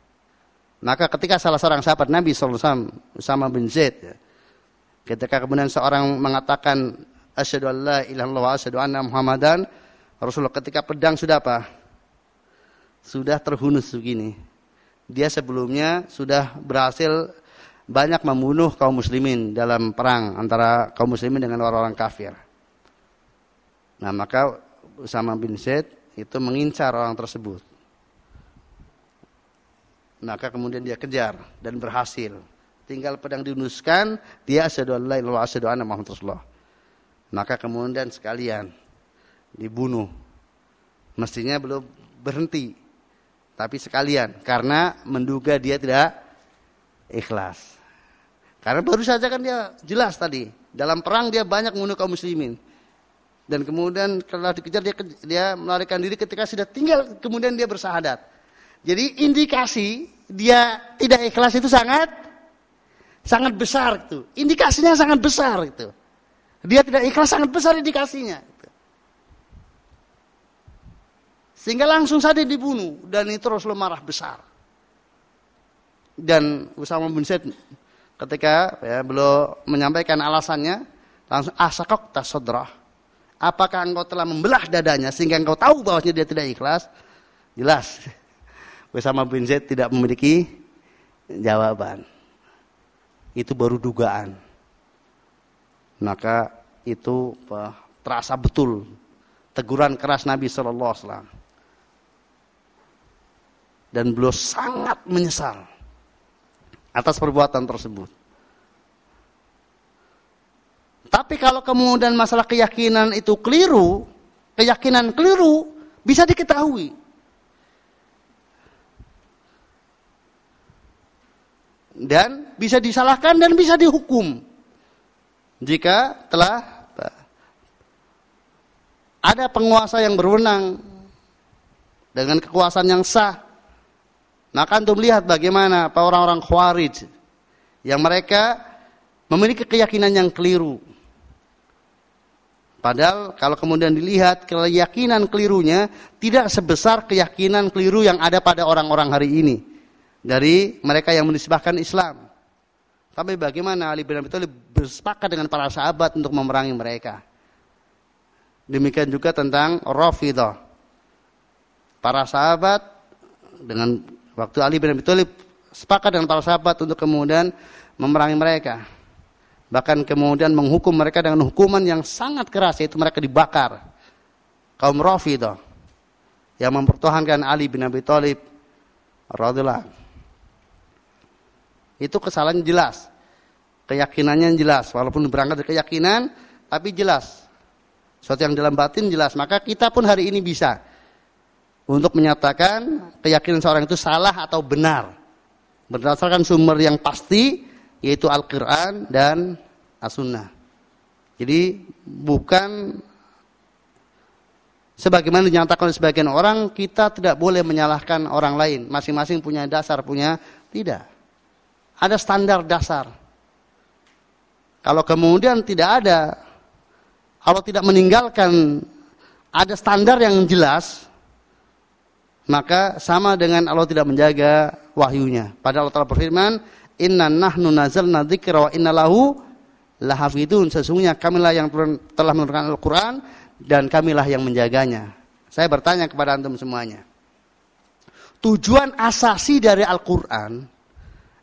Maka ketika salah seorang sahabat Nabi SAW, Usama bin Zaid, ketika kemudian seorang mengatakan asyhadu an la ilaha illallah wa asyhadu anna Muhammadan Rasulullah, ketika pedang sudah apa? Sudah terhunus begini. Dia sebelumnya sudah berhasil banyak membunuh kaum muslimin dalam perang antara kaum muslimin dengan orang-orang kafir. Nah, maka Usama bin Zaid itu mengincar orang tersebut. Maka kemudian dia kejar dan berhasil. Tinggal pedang dihunuskan, dia asyhadu an la ilaha illallah wa asyhadu anna Muhammadar Rasulullah. Maka kemudian sekalian dibunuh. Mestinya belum berhenti. Tapi sekalian karena menduga dia tidak ikhlas. Karena baru saja kan dia jelas tadi, dalam perang dia banyak membunuh kaum muslimin. Dan kemudian setelah dikejar dia melarikan diri ketika sudah tinggal kemudian dia bersahadat. Jadi indikasi dia tidak ikhlas itu sangat besar itu. Indikasinya sangat besar itu. Dia tidak ikhlas sangat besar indikasinya. Sehingga langsung saja dibunuh dan itu Rasulullah marah besar. Dan Usama bin Zaid ketika beliau menyampaikan alasannya langsung asaqaqta sadrah. Apakah engkau telah membelah dadanya sehingga engkau tahu bahwasanya dia tidak ikhlas? Jelas. Usama bin Zaid tidak memiliki jawaban. Itu baru dugaan. Maka itu terasa betul teguran keras Nabi SAW. Dan beliau sangat menyesal atas perbuatan tersebut. Tapi kalau kemudian masalah keyakinan itu keliru, keyakinan keliru bisa diketahui. Dan bisa disalahkan dan bisa dihukum jika telah Ada penguasa yang berwenang dengan kekuasaan yang sah. Maka antum lihat bagaimana orang-orang Khawarij yang mereka memiliki keyakinan yang keliru. Padahal kalau kemudian dilihat keyakinan kelirunya tidak sebesar keyakinan keliru yang ada pada orang-orang hari ini dari mereka yang menisbahkan Islam. Tapi bagaimana Ali bin Abi Thalib bersepakat dengan para sahabat untuk memerangi mereka. Demikian juga tentang Rafidhah. Para sahabat dengan waktu Ali bin Abi Thalib sepakat dengan para sahabat untuk kemudian memerangi mereka. Bahkan kemudian menghukum mereka dengan hukuman yang sangat keras, yaitu mereka dibakar. Kaum Rafidhah yang mempertahankan Ali bin Abi Thalib radhiyallahu. Itu kesalahan jelas. Keyakinannya jelas, walaupun berangkat dari keyakinan tapi jelas. Sesuatu yang dalam batin jelas. Maka kita pun hari ini bisa untuk menyatakan keyakinan seorang itu salah atau benar berdasarkan sumber yang pasti, yaitu Al-Quran dan As-Sunnah. Jadi bukan sebagaimana dinyatakan oleh sebagian orang, kita tidak boleh menyalahkan orang lain. Masing-masing punya dasar, tidak. Ada standar dasar. Kalau kemudian tidak ada, kalau tidak meninggalkan ada standar yang jelas, maka sama dengan Allah tidak menjaga wahyunya. Padahal Allah Ta'ala berfirman, Inna nahnu nazalna dzikra wa inna lahu lahafidun. Sesungguhnya kamilah yang telah menurunkan Al-Quran dan kamilah yang menjaganya. Saya bertanya kepada antum semuanya. Tujuan asasi dari Al-Quran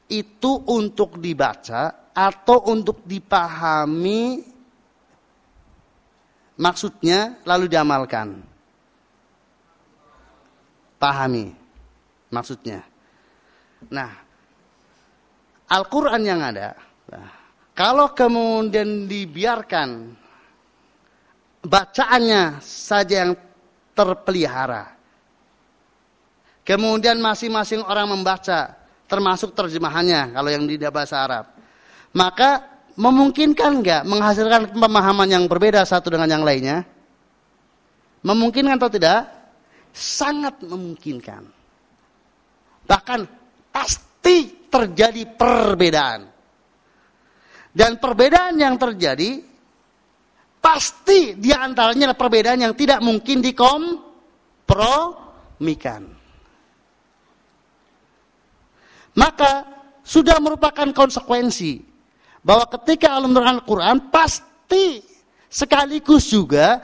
itu untuk dibaca atau untuk dipahami maksudnya lalu diamalkan? Pahami maksudnya. Nah, Al-Quran yang ada, kalau kemudian dibiarkan bacaannya saja yang terpelihara, kemudian masing-masing orang membaca, termasuk terjemahannya kalau yang di bahasa Arab, maka memungkinkan nggak menghasilkan pemahaman yang berbeda satu dengan yang lainnya? Memungkinkan atau tidak? Sangat memungkinkan. Bahkan pasti terjadi perbedaan. Dan perbedaan yang terjadi pasti diantaranya adalah perbedaan yang tidak mungkin dikompromikan. Maka sudah merupakan konsekuensi bahwa ketika Allah menurunkan Al-Quran pasti sekaligus juga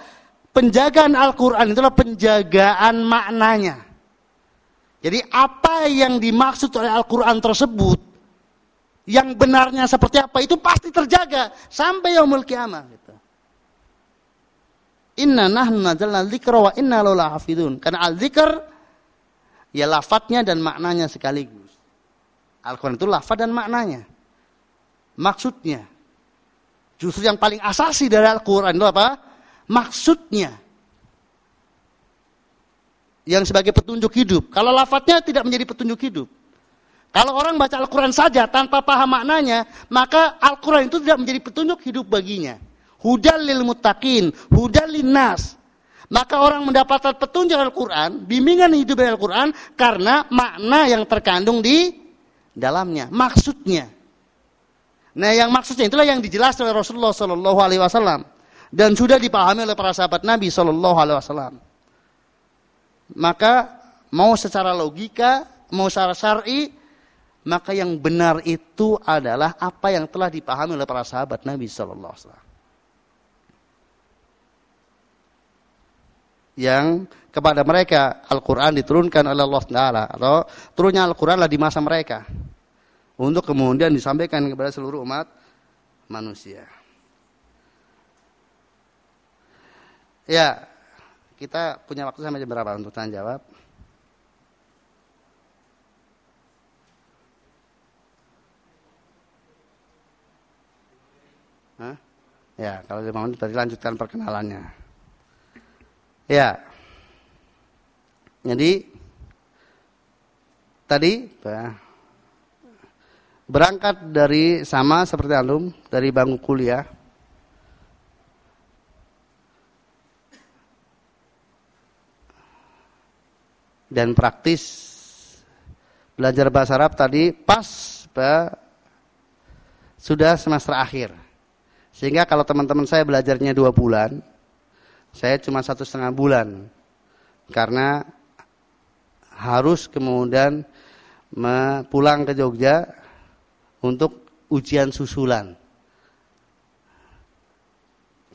penjagaan Al-Quran itulah penjagaan maknanya. Jadi apa yang dimaksud oleh Al-Quran tersebut, yang benarnya seperti apa, itu pasti terjaga sampai yaumul qiyamah. Gitu. Inna nahnu nazzalna dzikra wa inna lahu lahafidun. Karena al-dzikr ya lafadznya dan maknanya sekaligus. Al-Quran itu lafadz dan maknanya. Maksudnya. Justru yang paling asasi dari Al-Quran itu apa? Maksudnya. Yang sebagai petunjuk hidup. Kalau lafadznya tidak menjadi petunjuk hidup. Kalau orang baca Al-Quran saja tanpa paham maknanya, maka Al-Quran itu tidak menjadi petunjuk hidup baginya. Hudal lil muttaqin, hudal lin nas. Maka orang mendapatkan petunjuk Al-Quran, bimbingan hidup dari Al-Quran karena makna yang terkandung di dalamnya, maksudnya. Nah, yang maksudnya itulah yang dijelaskan oleh Rasulullah Sallallahu Alaihi Wasallam dan sudah dipahami oleh para sahabat Nabi Sallallahu Alaihi Wasallam. Maka mau secara logika, mau secara syar'i, maka yang benar itu adalah apa yang telah dipahami oleh para sahabat Nabi Sallallahu Alaihi Wasallam. Yang kepada mereka Al-Quran diturunkan oleh Allah Taala, atau turunnya Al-Quran lah di masa mereka, untuk kemudian disampaikan kepada seluruh umat manusia. Ya, kita punya waktu sampai jam berapa untuk tanya jawab? Hah? Ya, kalau 5 menit tadi lanjutkan perkenalannya. Ya. Jadi tadi berangkat dari sama seperti antum dari bangku kuliah. dan praktis belajar bahasa Arab tadi pas sudah semester akhir. Sehingga kalau teman-teman saya belajarnya 2 bulan, saya cuma 1,5 bulan. Karena harus kemudian pulang ke Jogja untuk ujian susulan.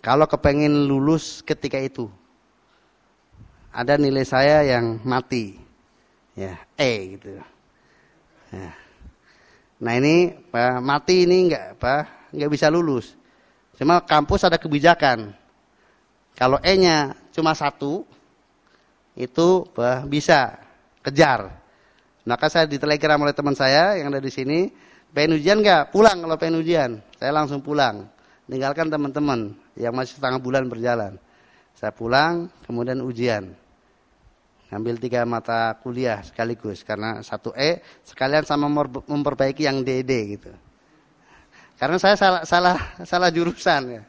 Kalau kepengen lulus ketika itu, ada nilai saya yang mati, ya E gitu. Ya. Nah ini mati ini nggak bisa lulus. Cuma kampus ada kebijakan, kalau E-nya cuma 1, itu bisa kejar. Maka saya ditelegram oleh teman saya yang ada di sini, pengen ujian nggak? Pulang kalau pengen ujian. Saya langsung pulang, tinggalkan teman-teman yang masih setengah bulan berjalan. Saya pulang, kemudian ujian. Ngambil 3 mata kuliah sekaligus, karena 1 E sekalian sama memperbaiki yang DD gitu. Karena saya salah jurusan ya.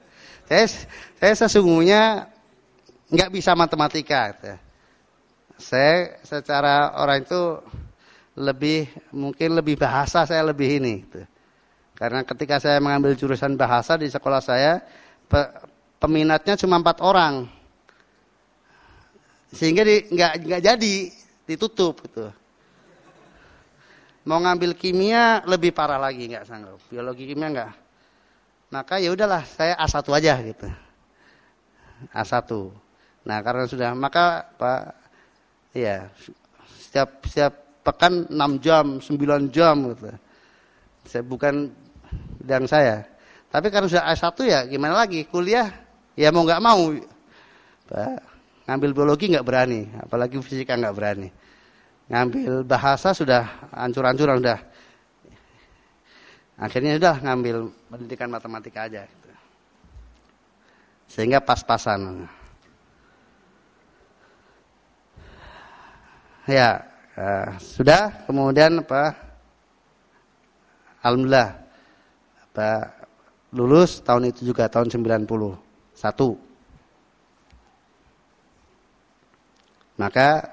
Saya sesungguhnya nggak bisa matematika. Gitu. Saya secara orang itu mungkin lebih bahasa, saya lebih ini. Gitu. Karena ketika saya mengambil jurusan bahasa di sekolah saya, peminatnya cuma 4 orang, sehingga nggak jadi, ditutup gitu. Mau ngambil kimia lebih parah lagi, nggak sanggup. Biologi kimia nggak. Maka ya udahlah, saya A1 aja gitu. A1. Nah karena sudah, maka ya setiap pekan 6 jam, 9 jam gitu. Saya bukan bidang saya. Tapi karena sudah A1 ya gimana lagi, kuliah ya mau nggak mau. Ngambil biologi nggak berani, apalagi fisika nggak berani. Ngambil bahasa sudah hancur-hancuran udah. Akhirnya sudah ngambil pendidikan matematika aja. Gitu. Sehingga pas-pasan. Ya, sudah kemudian alhamdulillah lulus tahun itu juga tahun 91. Maka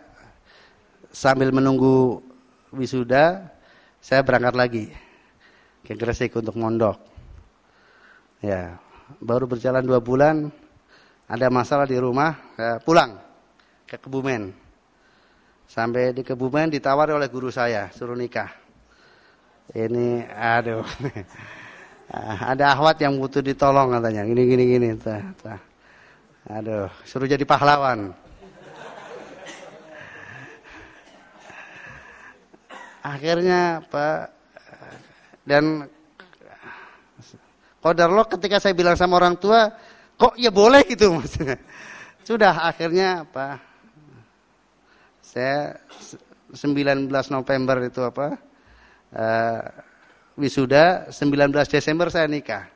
sambil menunggu wisuda, saya berangkat lagi ke Gresik untuk mondok. Ya, baru berjalan 2 bulan, ada masalah di rumah, saya pulang ke Kebumen. Sampai di Kebumen ditawari oleh guru saya, suruh nikah. Ini, aduh, ada akhwat yang butuh ditolong katanya, gini. Aduh, suruh jadi pahlawan. Akhirnya dan qadarullah ketika saya bilang sama orang tua, kok ya boleh gitu maksudnya. Sudah akhirnya saya 19 November itu wisuda, 19 Desember saya nikah.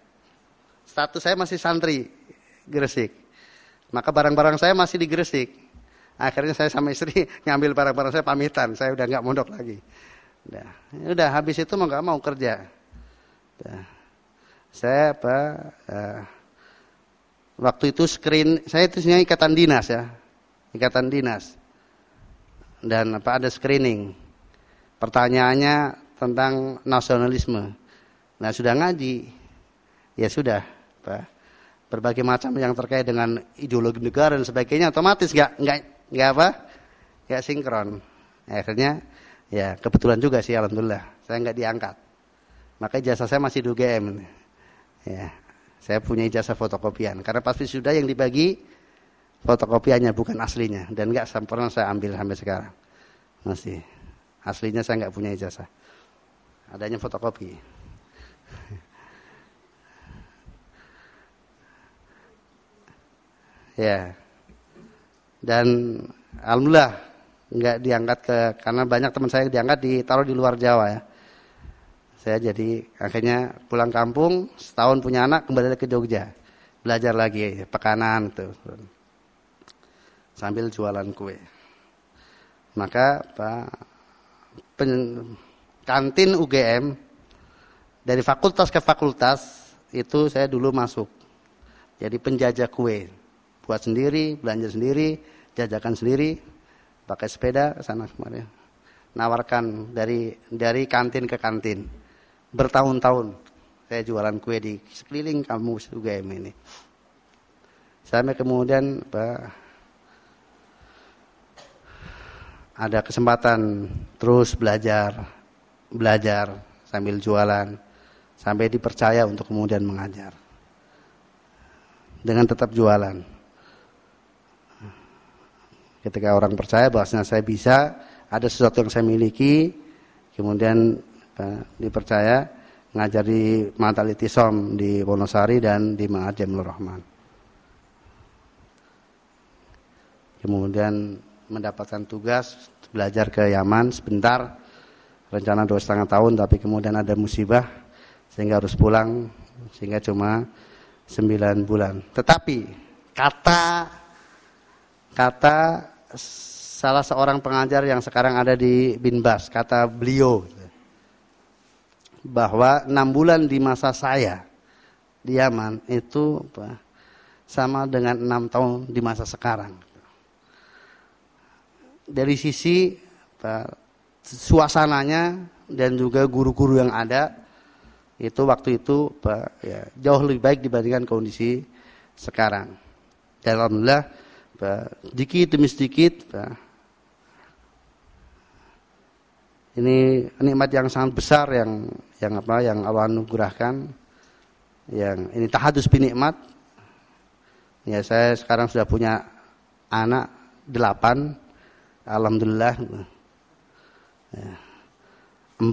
Status saya masih santri Gresik. Maka barang-barang saya masih di Gresik. Akhirnya saya sama istri ngambil barang-barang saya, pamitan, saya udah nggak mondok lagi. Udah habis itu mau nggak mau kerja. Saya waktu itu saya itu ikatan dinas ya, ikatan dinas. Dan ada screening. Pertanyaannya tentang nasionalisme. Nah sudah ngaji, ya sudah, berbagai macam yang terkait dengan ideologi negara dan sebagainya, otomatis nggak sinkron. Akhirnya ya kebetulan juga sih alhamdulillah saya nggak diangkat. Maka ijazah saya masih di UGM. Ya, saya punya ijazah fotokopian. Karena pasti sudah yang dibagi fotokopiannya bukan aslinya, dan nggak pernah saya ambil sampai sekarang. Masih aslinya saya nggak punya ijazah. Adanya fotokopi. Ya. Dan alhamdulillah nggak diangkat karena banyak teman saya diangkat ditaruh di luar Jawa ya. Saya jadi akhirnya pulang kampung, setahun punya anak, kembali ke Jogja. Belajar lagi pekanan itu. Sambil jualan kue. Maka kantin UGM dari fakultas ke fakultas itu saya dulu masuk. Jadi penjajah kue. Buat sendiri, belanja sendiri, jajakan sendiri. pakai sepeda ke sana kemari, nawarkan dari kantin ke kantin. Bertahun-tahun saya jualan kue di sekeliling kampus UGM ini. Sampai kemudian ada kesempatan terus belajar sambil jualan, sampai dipercaya untuk kemudian mengajar dengan tetap jualan. Ketika orang percaya bahwasanya saya bisa, ada sesuatu yang saya miliki, kemudian dipercaya ngajar di Ma'had Al-I'tisom di Wonosari dan di Ma'had Jamilur Rahman. Kemudian mendapatkan tugas belajar ke Yaman sebentar, rencana 2,5 tahun, tapi kemudian ada musibah sehingga harus pulang, sehingga cuma 9 bulan. Tetapi kata salah seorang pengajar yang sekarang ada di Binbas, kata beliau bahwa 6 bulan di masa saya di Yaman itu sama dengan 6 tahun di masa sekarang. Dari sisi suasananya dan juga guru-guru yang ada, itu waktu itu jauh lebih baik dibandingkan kondisi sekarang. Dan alhamdulillah sedikit demi sedikit ini nikmat yang sangat besar yang Allah anugerahkan, yang ini tahadus bin nikmat. Ya, saya sekarang sudah punya anak 8, alhamdulillah. 4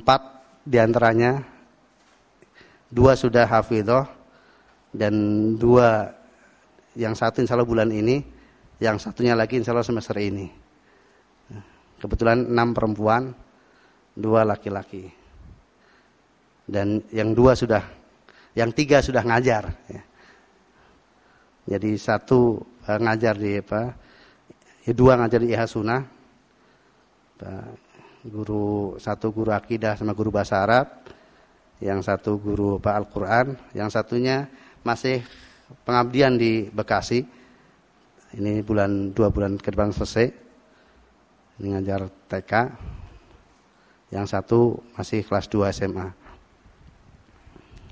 diantaranya, 2 sudah hafidhah dan 2 yang satu insya Allah bulan ini, yang satunya lagi insya Allah semester ini. Kebetulan 6 perempuan, 2 laki-laki. Dan yang 3 sudah ngajar. Ya. Jadi 1 ngajar di 2 ngajar di IH Sunnah. 1 guru akidah sama guru bahasa Arab. Yang 1 guru Al-Quran. Yang satunya masih pengabdian di Bekasi. Ini 2 bulan ke depan selesai. Ini ngajar TK. Yang 1 masih kelas 2 SMA.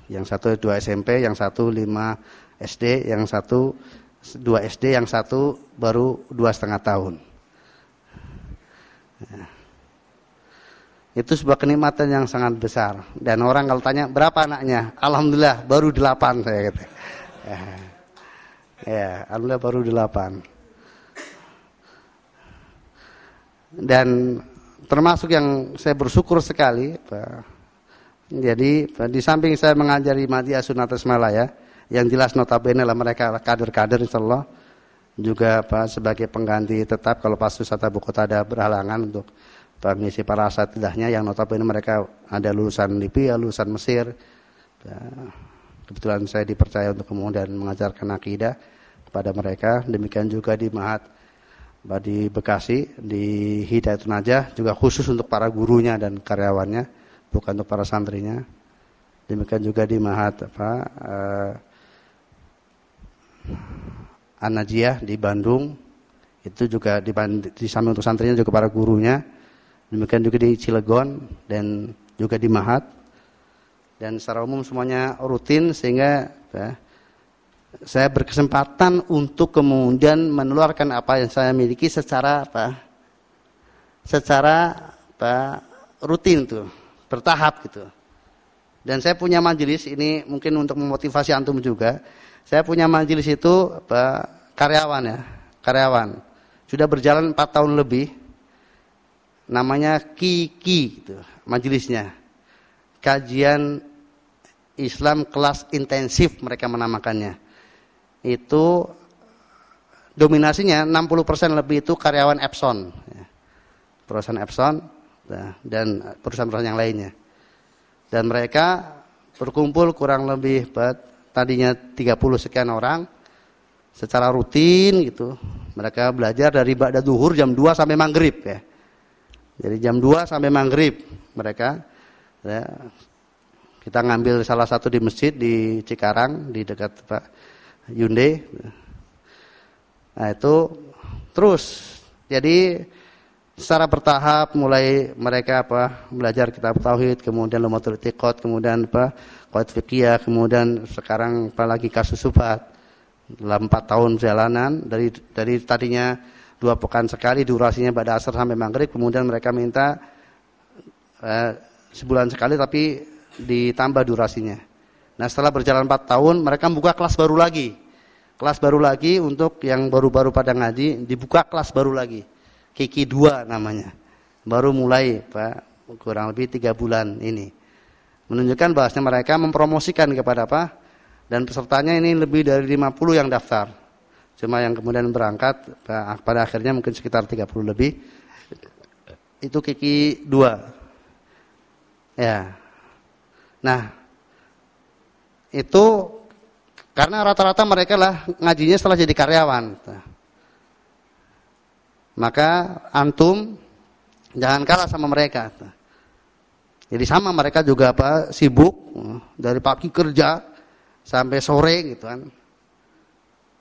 Yang 1 2 SMP, yang 1 5 SD, yang 1 2 SD, yang 1 baru 2,5 tahun. Nah, itu sebuah kenikmatan yang sangat besar. Dan orang kalau tanya berapa anaknya, alhamdulillah baru 8 saya kata. Ya, alhamdulillah baru 8. Dan termasuk yang saya bersyukur sekali, jadi di samping saya mengajari Madiyah Sunatus Malaya, yang jelas notabene lah mereka kader-kader insyaallah, juga sebagai pengganti tetap kalau pas Ustaz Abu Qatadah berhalangan untuk mengisi para asatidahnya, yang notabene mereka ada lulusan Libya, lulusan Mesir. Kebetulan saya dipercaya untuk kemudian mengajarkan akidah kepada mereka. Demikian juga di Ma'had di Bekasi, di Hidayatun Najah, juga khusus untuk para gurunya dan karyawannya, bukan untuk para santrinya. Demikian juga di Ma'had An-Najiyah di Bandung, itu juga di samping untuk santrinya juga para gurunya. Demikian juga di Cilegon dan juga di Ma'had. Dan secara umum semuanya rutin, sehingga saya berkesempatan untuk kemudian menularkan apa yang saya miliki secara rutin tuh, bertahap gitu. Dan saya punya majelis ini mungkin untuk memotivasi antum juga. Saya punya majelis itu karyawan. Sudah berjalan 4 tahun lebih. Namanya KIKI gitu, majelisnya. Kajian Islam Kelas Intensif mereka menamakannya. Itu dominasinya 60% lebih itu karyawan Epson. Perusahaan Epson dan perusahaan-perusahaan yang lainnya. Dan mereka berkumpul kurang lebih tadinya 30 sekian orang secara rutin gitu. Mereka belajar dari ba'da zuhur jam 2 sampai maghrib ya. Jadi jam 2 sampai maghrib mereka ya, kita ngambil salah satu di masjid di Cikarang di dekat Pak Hyundai. Nah itu terus jadi secara bertahap, mulai mereka belajar kitab tauhid, kemudian lumatul i'tiqad, kemudian qawaid fiqhiyah, kemudian sekarang apalagi kasus syubhat. Dalam 4 tahun perjalanan dari tadinya 2 pekan sekali durasinya pada asar sampai maghrib, kemudian mereka minta sebulan sekali tapi ditambah durasinya. Nah, setelah berjalan 4 tahun mereka buka kelas baru lagi. Kelas baru lagi untuk yang baru-baru pada ngaji, dibuka kelas baru lagi. Kiki 2 namanya. Baru mulai kurang lebih 3 bulan ini. Menunjukkan bahwasanya mereka mempromosikan kepada dan pesertanya ini lebih dari 50 yang daftar. Cuma yang kemudian berangkat pada akhirnya mungkin sekitar 30 lebih. Itu Kiki 2. Ya. Nah, itu karena rata-rata mereka lah ngajinya setelah jadi karyawan. Maka antum jangan kalah sama mereka. Jadi sama mereka juga sibuk dari pagi kerja sampai sore gitu kan.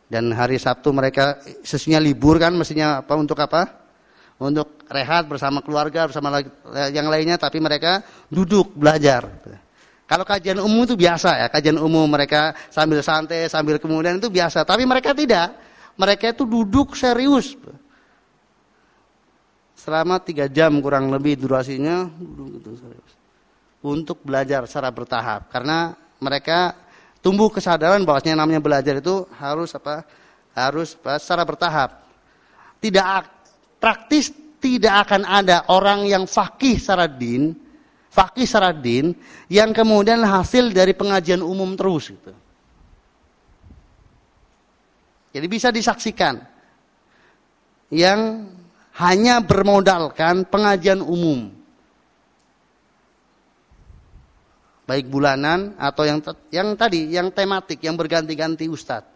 Dan hari Sabtu mereka sesungguhnya libur kan, mestinya untuk Untuk rehat bersama keluarga, bersama yang lainnya, tapi mereka duduk belajar. Kalau kajian umum itu biasa ya, kajian umum mereka sambil santai, sambil kemudian itu biasa. Tapi mereka tidak, mereka itu duduk serius. Selama 3 jam kurang lebih durasinya, duduk gitu serius. Untuk belajar secara bertahap. Karena mereka tumbuh kesadaran bahwasanya namanya belajar itu harus secara bertahap. Praktis tidak akan ada orang yang faqih secara din yang kemudian hasil dari pengajian umum terus gitu. Jadi bisa disaksikan yang hanya bermodalkan pengajian umum, baik bulanan atau yang tematik, yang berganti-ganti ustadz.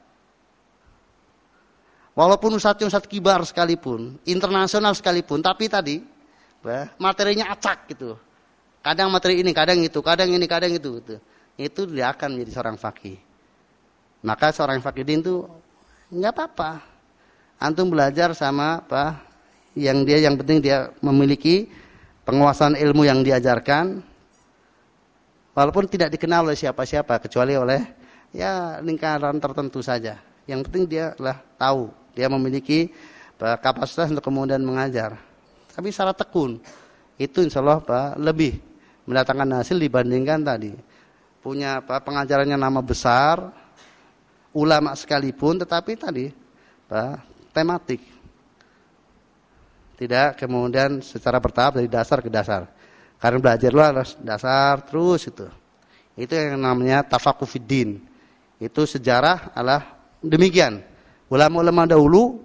Walaupun ustadz kibar sekalipun, internasional sekalipun, tapi tadi materinya acak gitu. Kadang materi ini, kadang itu, kadang ini, kadang itu. Gitu. Itu dia akan menjadi seorang faqih. Maka seorang faqih din itu nggak apa-apa. Antum belajar sama yang penting dia memiliki penguasaan ilmu yang diajarkan, walaupun tidak dikenal oleh siapa-siapa kecuali oleh lingkaran tertentu saja. Yang penting dia tahu, dia memiliki kapasitas untuk kemudian mengajar. Tapi secara tekun itu insya Allah lebih mendatangkan hasil dibandingkan tadi punya pengajarannya nama besar, ulama sekalipun, tetapi tadi tematik, tidak kemudian secara bertahap dari dasar ke dasar. Karena belajar harus dasar terus itu yang namanya tafaquh fiddin. Itu sejarah demikian. Ulama-ulama dahulu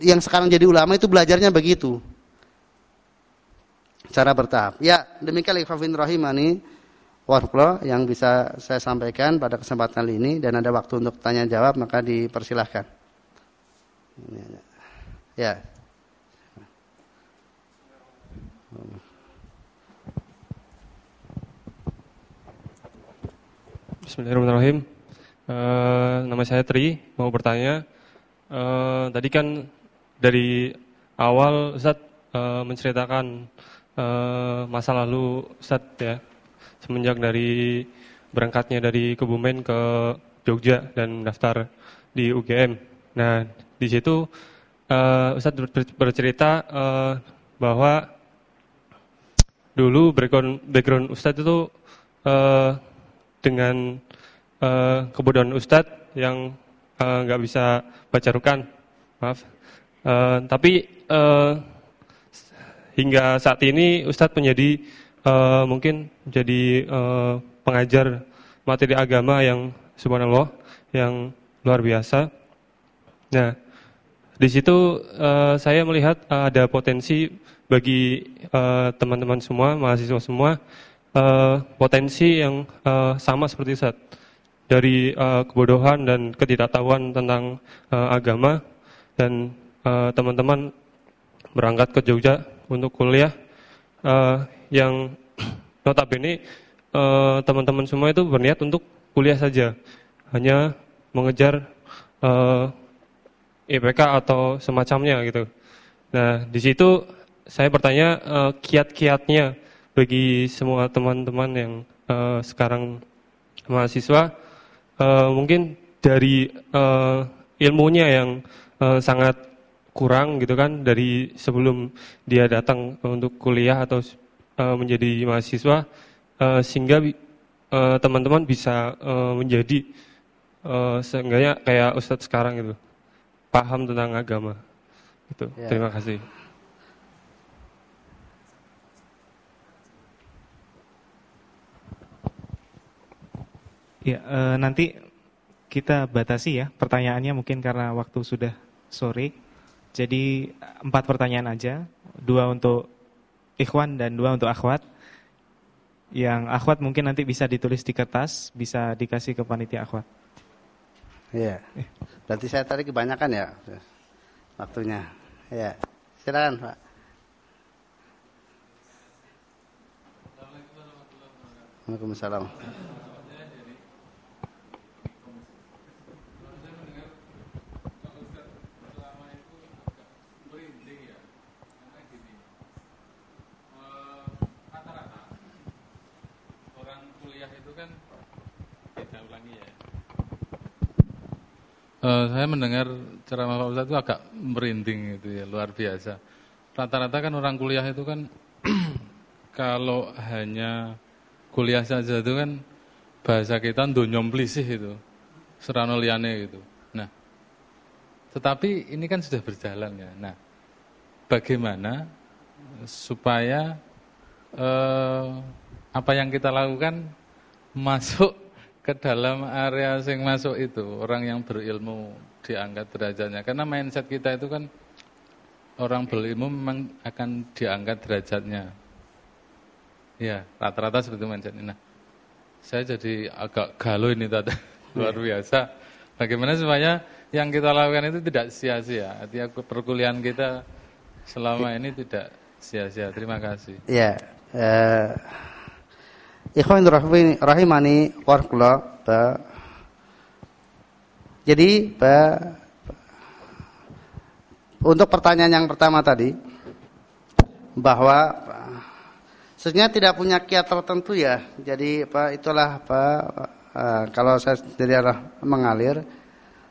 yang sekarang jadi ulama itu belajarnya begitu. Secara bertahap. Ya, demikian ikhwafin rahimani warahmatullah yang bisa saya sampaikan pada kesempatan ini, dan ada waktu untuk tanya jawab maka dipersilahkan. Ya. Bismillahirrahmanirrahim. Nama saya Tri, mau bertanya. Tadi kan dari awal Ustadz menceritakan masa lalu Ustadz ya, semenjak dari berangkatnya dari Kebumen ke Jogja dan daftar di UGM. Nah, di situ Ustadz bercerita bahwa dulu background Ustadz itu dengan kebodohan Ustadz yang nggak bisa baca Rukan, maaf. Tapi hingga saat ini Ustadz mungkin menjadi pengajar materi agama yang subhanallah, yang luar biasa. Nah, di situ saya melihat ada potensi bagi teman-teman semua, mahasiswa semua, potensi yang sama seperti Ustadz. Dari kebodohan dan ketidaktahuan tentang agama, dan teman-teman berangkat ke Jogja untuk kuliah, yang notabene teman-teman semua itu berniat untuk kuliah saja, hanya mengejar IPK atau semacamnya gitu. Nah, di situ saya bertanya kiat-kiatnya bagi semua teman-teman yang sekarang mahasiswa, mungkin dari ilmunya yang sangat kurang gitu kan dari sebelum dia datang untuk kuliah atau menjadi mahasiswa, sehingga teman-teman bisa menjadi seenggaknya kayak Ustadz sekarang gitu, paham tentang agama gitu. Ya. Terima kasih. Ya, nanti kita batasi ya pertanyaannya mungkin karena waktu sudah sore. Jadi 4 pertanyaan aja, 2 untuk ikhwan dan 2 untuk akhwat. Yang akhwat mungkin nanti bisa ditulis di kertas, bisa dikasih ke panitia akhwat. Iya. Berarti saya tadi kebanyakan ya waktunya. Ya. Silakan, Pak. Waalaikumsalam. Saya mendengar ceramah Pak Ustadz itu agak merinding gitu ya, luar biasa. Rata-rata kan orang kuliah itu kan kalau hanya kuliah saja itu kan bahasa kita ndonyom plisih itu, serano liyane gitu. Nah, tetapi ini kan sudah berjalan ya. Nah, bagaimana supaya apa yang kita lakukan masuk ke dalam area yang masuk itu, orang yang berilmu diangkat derajatnya. Karena mindset kita itu kan orang berilmu memang akan diangkat derajatnya. Ya, rata-rata seperti mindset ini. Nah, saya jadi agak galau ini tadi, luar biasa. Bagaimana supaya yang kita lakukan itu tidak sia-sia, artinya perkuliahan kita selama ini tidak sia-sia. Terima kasih. Ya, ikhwan rahimani warahmatullah. Jadi untuk pertanyaan yang pertama tadi, bahwa sebenarnya tidak punya kiat tertentu ya. Jadi itulah kalau saya sendiri adalah mengalir.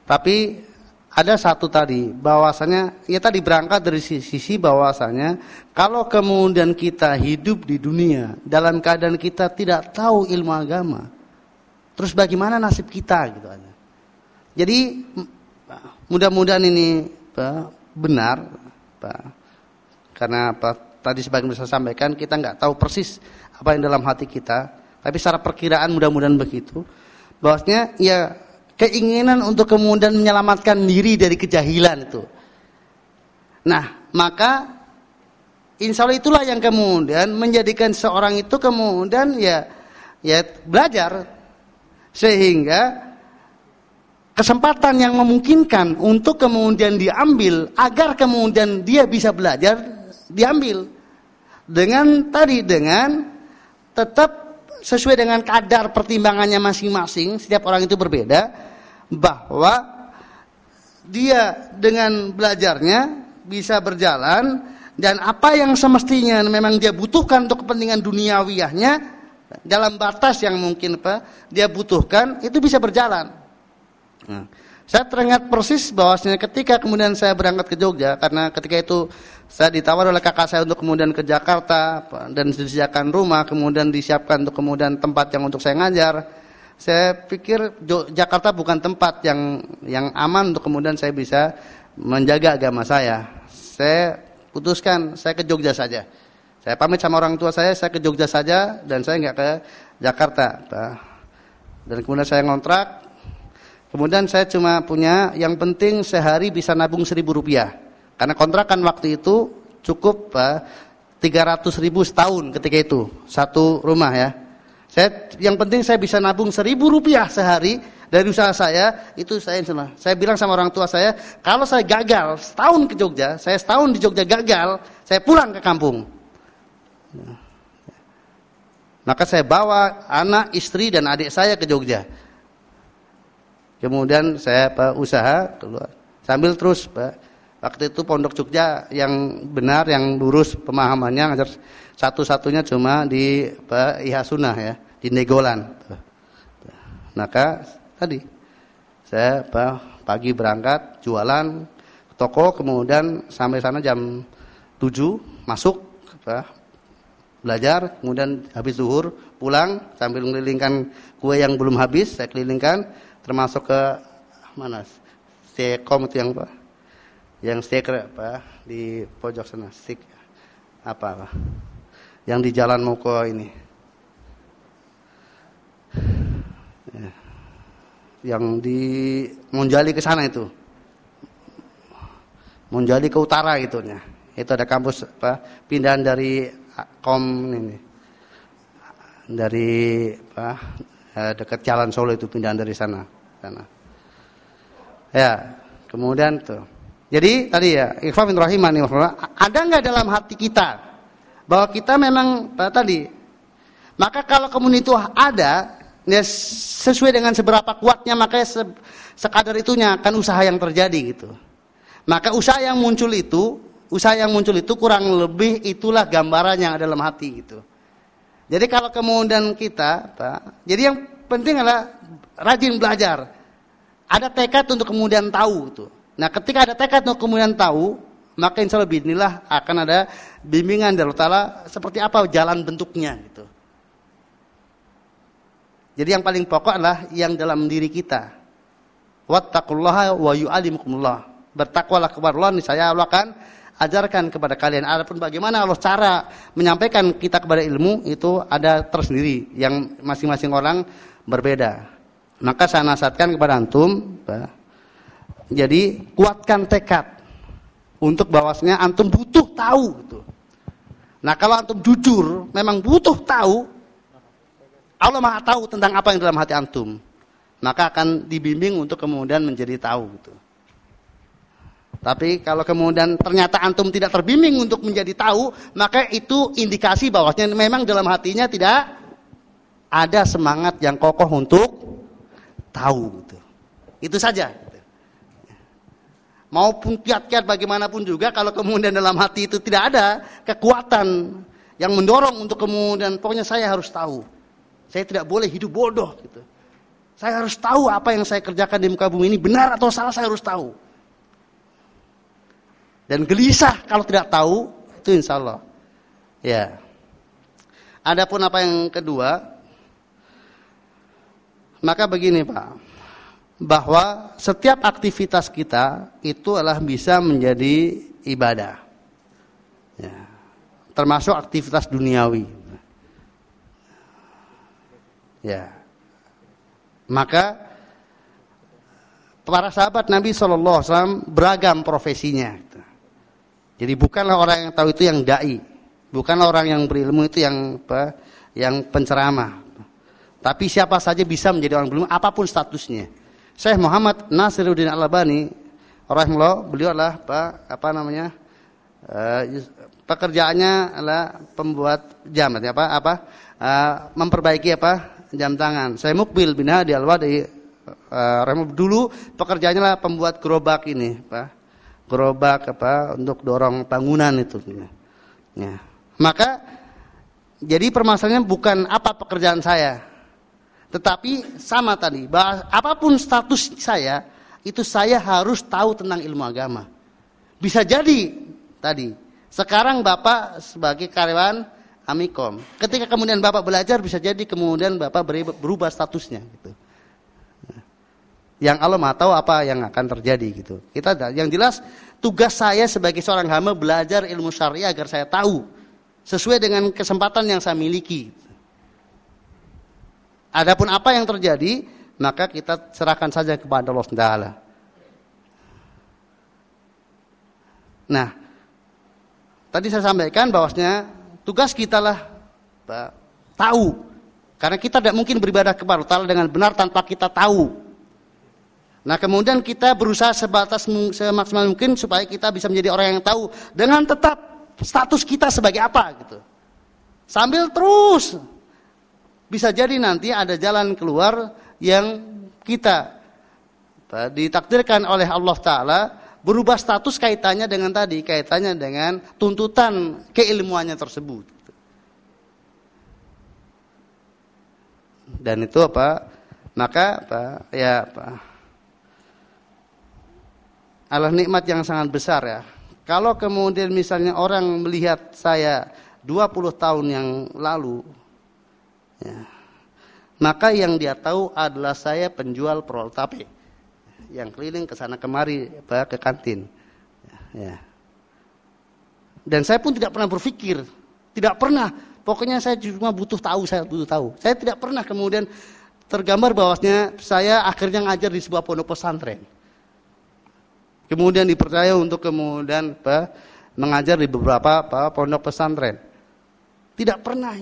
Tapi ada satu tadi, bahwasanya ya tadi berangkat dari sisi bahwasanya kalau kemudian kita hidup di dunia dalam keadaan kita tidak tahu ilmu agama, terus bagaimana nasib kita gitu aja. Jadi mudah-mudahan ini benar, karena tadi sebagian saya sampaikan kita nggak tahu persis apa yang dalam hati kita, tapi secara perkiraan mudah-mudahan begitu, bahwasanya ya keinginan untuk kemudian menyelamatkan diri dari kejahilan itu. Nah, maka insya Allah itulah yang kemudian menjadikan seorang itu kemudian ya belajar, sehingga kesempatan yang memungkinkan untuk kemudian diambil agar kemudian dia bisa belajar diambil dengan tetap sesuai dengan kadar pertimbangannya masing-masing. Setiap orang itu berbeda, bahwa dia dengan belajarnya bisa berjalan, dan apa yang semestinya memang dia butuhkan untuk kepentingan duniawiyahnya dalam batas yang mungkin dia butuhkan itu bisa berjalan. Nah, saya teringat persis bahwasanya ketika kemudian saya berangkat ke Jogja, karena ketika itu saya ditawar oleh kakak saya untuk kemudian ke Jakarta dan disediakan rumah, kemudian disiapkan untuk kemudian tempat yang untuk saya ngajar. Saya pikir Jakarta bukan tempat yang aman untuk kemudian saya bisa menjaga agama saya. Saya putuskan saya ke Jogja saja. Saya pamit sama orang tua saya ke Jogja saja dan saya nggak ke Jakarta. Dan kemudian saya ngontrak. Kemudian saya cuma punya yang penting sehari bisa nabung Rp1.000. Karena kontrakan waktu itu cukup 300.000 setahun ketika itu satu rumah ya. Yang penting saya bisa nabung Rp1.000 sehari dari usaha saya, itu saya insya. Saya bilang sama orang tua saya, kalau saya gagal setahun ke Jogja, saya setahun di Jogja gagal, saya pulang ke kampung. Maka saya bawa anak, istri dan adik saya ke Jogja. Kemudian saya usaha keluar sambil terus Waktu itu Pondok Jogja yang benar, yang lurus pemahamannya, ngajar satu-satunya cuma di Ihya Sunnah ya, di Negolan. Maka tadi saya pagi berangkat jualan ke toko, kemudian sampai sana jam 7 masuk belajar, kemudian habis zuhur pulang sambil melilingkan kue yang belum habis saya kelilingkan, termasuk ke mana Stekom itu yang steak di pojok sana, steak apa yang di jalan mau ke ini yang di Monjali ke sana itu, Monjali ke utara itunya. Itu ada kampus pindahan dari ini. Dari dekat Jalan Solo itu pindahan dari sana. Ya, kemudian tuh. Jadi tadi ya, ikhwan rahimani ada enggak dalam hati kita bahwa kita memang tadi. Maka kalau kemudian itu ada, ya sesuai dengan seberapa kuatnya, makanya sekadar itunya akan usaha yang terjadi gitu. Maka usaha yang muncul itu kurang lebih itulah gambaran yang ada dalam hati gitu. Jadi kalau kemudian kita, jadi yang penting adalah rajin belajar. Ada tekad untuk kemudian tahu gitu. Nah, ketika ada tekad untuk kemudian tahu, maka insya Allah bismillah akan ada bimbingan dari Allah Ta'ala seperti apa jalan bentuknya gitu. Jadi yang paling pokok adalah yang dalam diri kita. Wattaqullaha wa yu'allimukumullah. Bertakwalah kepada Allah, niscaya Allah akan ajarkan kepada kalian. Adapun bagaimana Allah cara menyampaikan kita kepada ilmu itu ada tersendiri yang masing-masing orang berbeda. Maka saya nasihatkan kepada antum, jadi kuatkan tekad untuk bahwasanya antum butuh tahu gitu. Nah, kalau antum jujur memang butuh tahu, Allah Maha tahu tentang apa yang dalam hati antum, maka akan dibimbing untuk kemudian menjadi tahu gitu. Tapi kalau kemudian ternyata antum tidak terbimbing untuk menjadi tahu, maka itu indikasi bahwasanya memang dalam hatinya tidak ada semangat yang kokoh untuk tahu gitu. Itu saja. Maupun kiat-kiat bagaimanapun juga, kalau kemudian dalam hati itu tidak ada kekuatan yang mendorong untuk kemudian pokoknya saya harus tahu. Saya tidak boleh hidup bodoh gitu. Saya harus tahu apa yang saya kerjakan di muka bumi ini benar atau salah, saya harus tahu. Dan gelisah kalau tidak tahu, itu insya Allah. Ya. Adapun apa yang kedua, maka begini Pak, bahwa setiap aktivitas kita itu adalah bisa menjadi ibadah. Ya. Termasuk aktivitas duniawi. Ya. Maka para sahabat Nabi SAW beragam profesinya. Jadi bukanlah orang yang tahu itu yang dai, bukanlah orang yang berilmu itu yang penceramah. Tapi siapa saja bisa menjadi orang berilmu apapun statusnya. Syekh Muhammad Nasiruddin Al-Albani rahimahullah, beliau adalah pekerjaannya adalah pembuat jam, memperbaiki jam tangan. Saya Mukbil bin Hadi Al-Wadi rahimahullah, dulu pekerjaannya adalah pembuat gerobak ini, gerobak untuk dorong bangunan itu. Ya. Maka jadi permasalahannya bukan apa pekerjaan saya, tetapi sama tadi, apapun status saya, itu saya harus tahu tentang ilmu agama. Bisa jadi tadi, sekarang Bapak sebagai karyawan Amikom, ketika kemudian Bapak belajar, bisa jadi kemudian Bapak berubah statusnya gitu. Yang Allah Maha tahu apa yang akan terjadi gitu. Yang jelas tugas saya sebagai seorang hamba belajar ilmu syariah agar saya tahu sesuai dengan kesempatan yang saya miliki. Adapun apa yang terjadi, maka kita serahkan saja kepada Allah Taala. Nah, tadi saya sampaikan bahwasanya tugas kita lah tahu, karena kita tidak mungkin beribadah kepada Allah Taala dengan benar tanpa kita tahu. Nah, kemudian kita berusaha semaksimal mungkin supaya kita bisa menjadi orang yang tahu dengan tetap status kita sebagai apa gitu. Sambil terus bisa jadi nanti ada jalan keluar yang kita ditakdirkan oleh Allah Ta'ala Berubah status kaitannya dengan tadi, kaitannya dengan tuntutan keilmuannya tersebut. Dan itu maka adalah nikmat yang sangat besar ya. Kalau kemudian misalnya orang melihat saya 20 tahun yang lalu, ya, maka yang dia tahu adalah saya penjual prol tape yang keliling ke sana kemari ke kantin. Ya. Dan saya pun tidak pernah berpikir, tidak pernah. Pokoknya saya cuma butuh tahu. Saya tidak pernah kemudian tergambar bahwasanya saya akhirnya ngajar di sebuah pondok pesantren. Kemudian dipercaya untuk kemudian mengajar di beberapa pondok pesantren. Tidak pernah,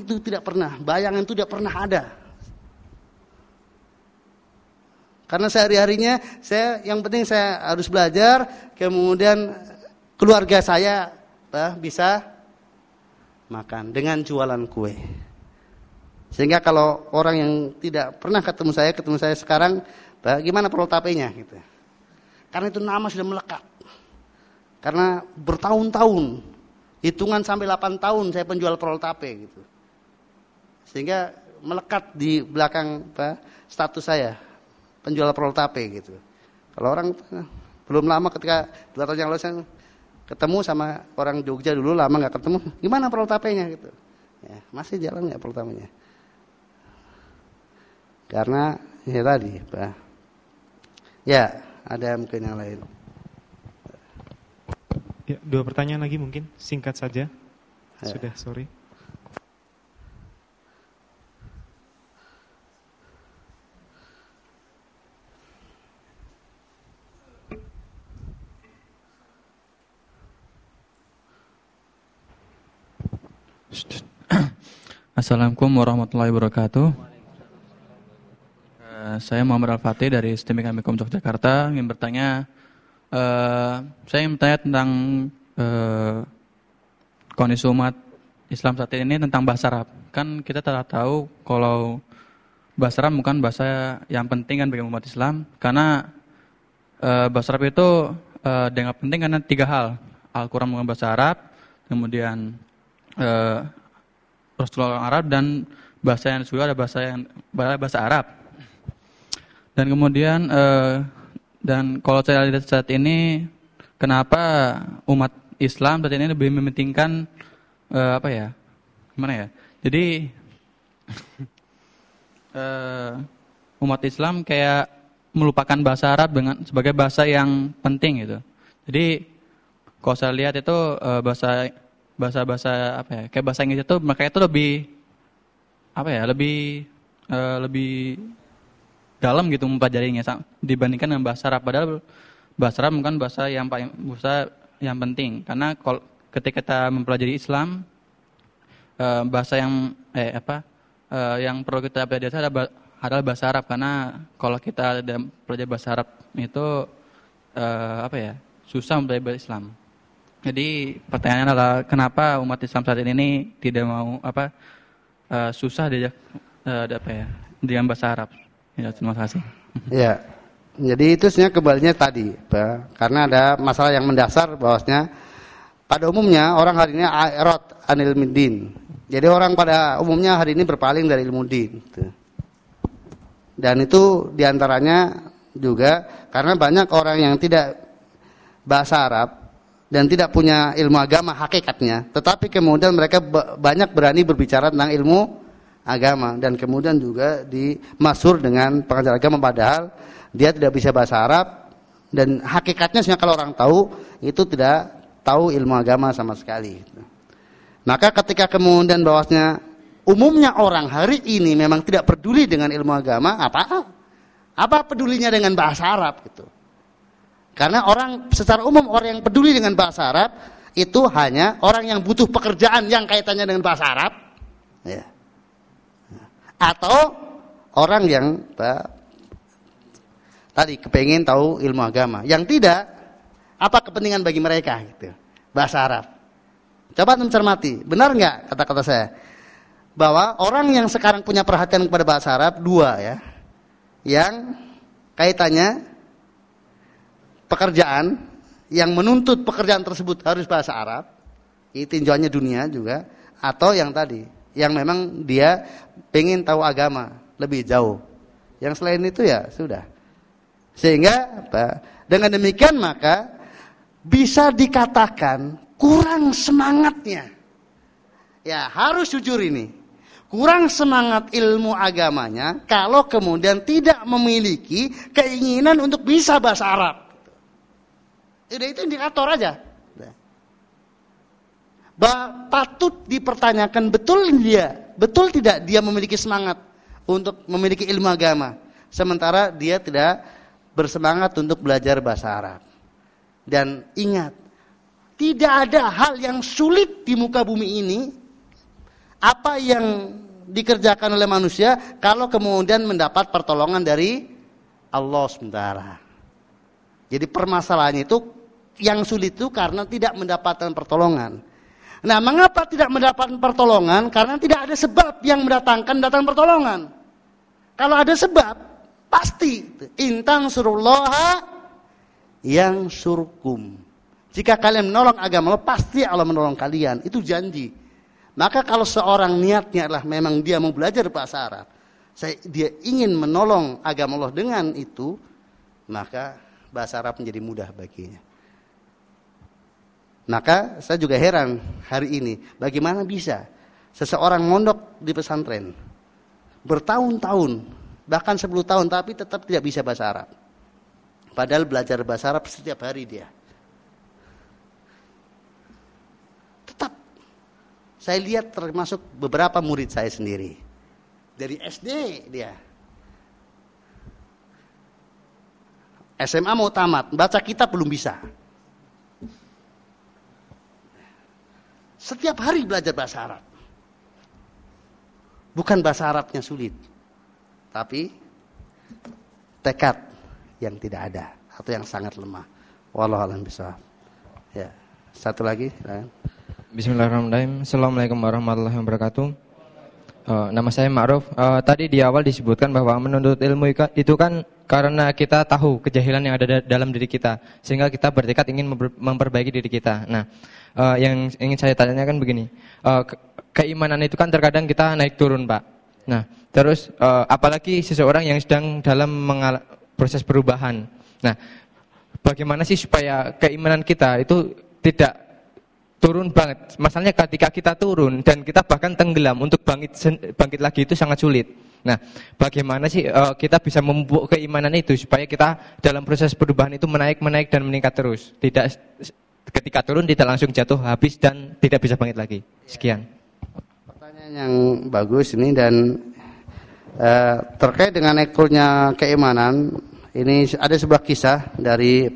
bayangan itu tidak pernah ada. Karena sehari-harinya yang penting saya harus belajar, kemudian keluarga saya bisa makan dengan jualan kue. Sehingga kalau orang yang tidak pernah ketemu saya sekarang, gimana prol tapenya gitu. Karena itu nama sudah melekat. Karena bertahun-tahun, hitungan sampai 8 tahun saya penjual prol tape gitu. Sehingga melekat di belakang status saya, penjual prol tape gitu. Kalau orang belum lama ketika 2 tahun yang lalu saya ketemu sama orang Jogja dulu, lama nggak ketemu, gimana prol tapenya gitu. Ya, masih jalan nggak prol tapenya? Karena ya tadi, ya ada mungkin yang lain. Ya, 2 pertanyaan lagi mungkin, singkat saja. Ya. Sudah sore. Assalamualaikum warahmatullahi wabarakatuh. Saya Muhammad Al-Fatih dari STIMIK Amikom Yogyakarta. Ingin bertanya, saya ingin bertanya tentang kondisi umat Islam saat ini tentang bahasa Arab. Kan kita telah tahu kalau bahasa Arab bukan bahasa yang penting kan bagi umat Islam, karena bahasa Arab itu dianggap penting karena 3 hal. Al-Quran bukan bahasa Arab, kemudian Rasulullah Arab, dan bahasa yang juga ada bahasa Arab. Dan kemudian dan kalau saya lihat saat ini, kenapa umat Islam saat ini lebih mementingkan gimana ya? Jadi umat Islam kayak melupakan bahasa Arab sebagai bahasa yang penting gitu. Jadi kalau saya lihat itu bahasa kayak bahasa Inggris itu mereka itu lebih dalam gitu mempelajarinya dibandingkan dengan bahasa Arab. Padahal bahasa Arab bukan bahasa yang penting, karena ketika kita mempelajari Islam, bahasa yang perlu kita pelajari adalah bahasa Arab, karena kalau kita belajar bahasa Arab itu susah mempelajari bahasa Islam. Jadi pertanyaannya adalah kenapa umat Islam saat ini tidak mau susah diajak dengan bahasa Arab. Ya, terima kasih. Ya, jadi itu sebenarnya kembalinya tadi, karena ada masalah yang mendasar bahwasanya pada umumnya orang hari ini a'rad anil din. Jadi orang pada umumnya hari ini berpaling dari ilmu din. Dan itu diantaranya juga karena banyak orang yang tidak bahasa Arab dan tidak punya ilmu agama hakikatnya, tetapi kemudian mereka banyak berani berbicara tentang ilmu agama, dan kemudian juga dimasyhur dengan pengajar agama padahal dia tidak bisa bahasa Arab, dan hakikatnya sebenarnya kalau orang tahu itu tidak tahu ilmu agama sama sekali. Maka ketika kemudian bahwasanya umumnya orang hari ini memang tidak peduli dengan ilmu agama, apa pedulinya dengan bahasa Arab gitu. Karena orang secara umum orang yang peduli dengan bahasa Arab itu hanya orang yang butuh pekerjaan yang kaitannya dengan bahasa Arab, ya. Atau orang yang tadi kepengen tahu ilmu agama. Yang tidak, apa kepentingan bagi mereka gitu, bahasa Arab. Coba mencermati, benar nggak kata-kata saya? Bahwa orang yang sekarang punya perhatian kepada bahasa Arab 2 ya, yang kaitannya pekerjaan yang menuntut pekerjaan tersebut harus bahasa Arab, itu tinjauannya dunia juga, atau yang tadi, yang memang dia pengen tahu agama lebih jauh. Yang selain itu ya sudah. Sehingga dengan demikian maka bisa dikatakan kurang semangatnya. Ya harus jujur ini. Kurang semangat ilmu agamanya kalau kemudian tidak memiliki keinginan untuk bisa bahasa Arab. Itu indikator aja. Patut dipertanyakan betul tidak dia memiliki semangat untuk memiliki ilmu agama, sementara dia tidak bersemangat untuk belajar bahasa Arab. Dan ingat, tidak ada hal yang sulit di muka bumi ini, apa yang dikerjakan oleh manusia kalau kemudian mendapat pertolongan dari Allah SWT. Jadi permasalahannya itu yang sulit itu karena tidak mendapatkan pertolongan. Nah, mengapa tidak mendapatkan pertolongan? Karena tidak ada sebab yang datang pertolongan. Kalau ada sebab, pasti intang surullaha yang surkum. Jika kalian menolong agama Allah, pasti Allah menolong kalian. Itu janji. Maka kalau seorang niatnya adalah memang dia mau belajar bahasa Arab, dia ingin menolong agama Allah dengan itu, maka bahasa Arab menjadi mudah baginya. Maka saya juga heran hari ini, bagaimana bisa seseorang mondok di pesantren bertahun-tahun, bahkan 10 tahun, tapi tetap tidak bisa bahasa Arab. Padahal belajar bahasa Arab setiap hari dia. Tetap. Saya lihat termasuk beberapa murid saya sendiri. Dari SD dia. SMA mau tamat, baca kitab belum bisa. Setiap hari belajar bahasa Arab. Bukan bahasa Arabnya sulit, tapi tekad yang tidak ada atau yang sangat lemah. Wallahu a'lam bishawab. Ya, satu lagi. Bismillahirrahmanirrahim. Assalamualaikum warahmatullahi wabarakatuh. Nama saya Ma'ruf. Tadi di awal disebutkan bahwa menuntut ilmu itu kan karena kita tahu kejahilan yang ada dalam diri kita, sehingga kita bertekad ingin memperbaiki diri kita. Nah, yang ingin saya tanyakan begini, keimanan itu kan terkadang kita naik turun, Pak. Nah, terus apalagi seseorang yang sedang dalam proses perubahan. Nah, bagaimana sih supaya keimanan kita itu tidak turun banget? Masalahnya ketika kita turun dan kita bahkan tenggelam, untuk bangkit lagi itu sangat sulit. Nah, bagaimana sih kita bisa memupuk keimanan itu supaya kita dalam proses perubahan itu menaik dan meningkat terus, tidak ketika turun tidak langsung jatuh habis dan tidak bisa bangkit lagi. Sekian. Pertanyaan yang bagus ini, dan terkait dengan ekornya keimanan, ini ada sebuah kisah dari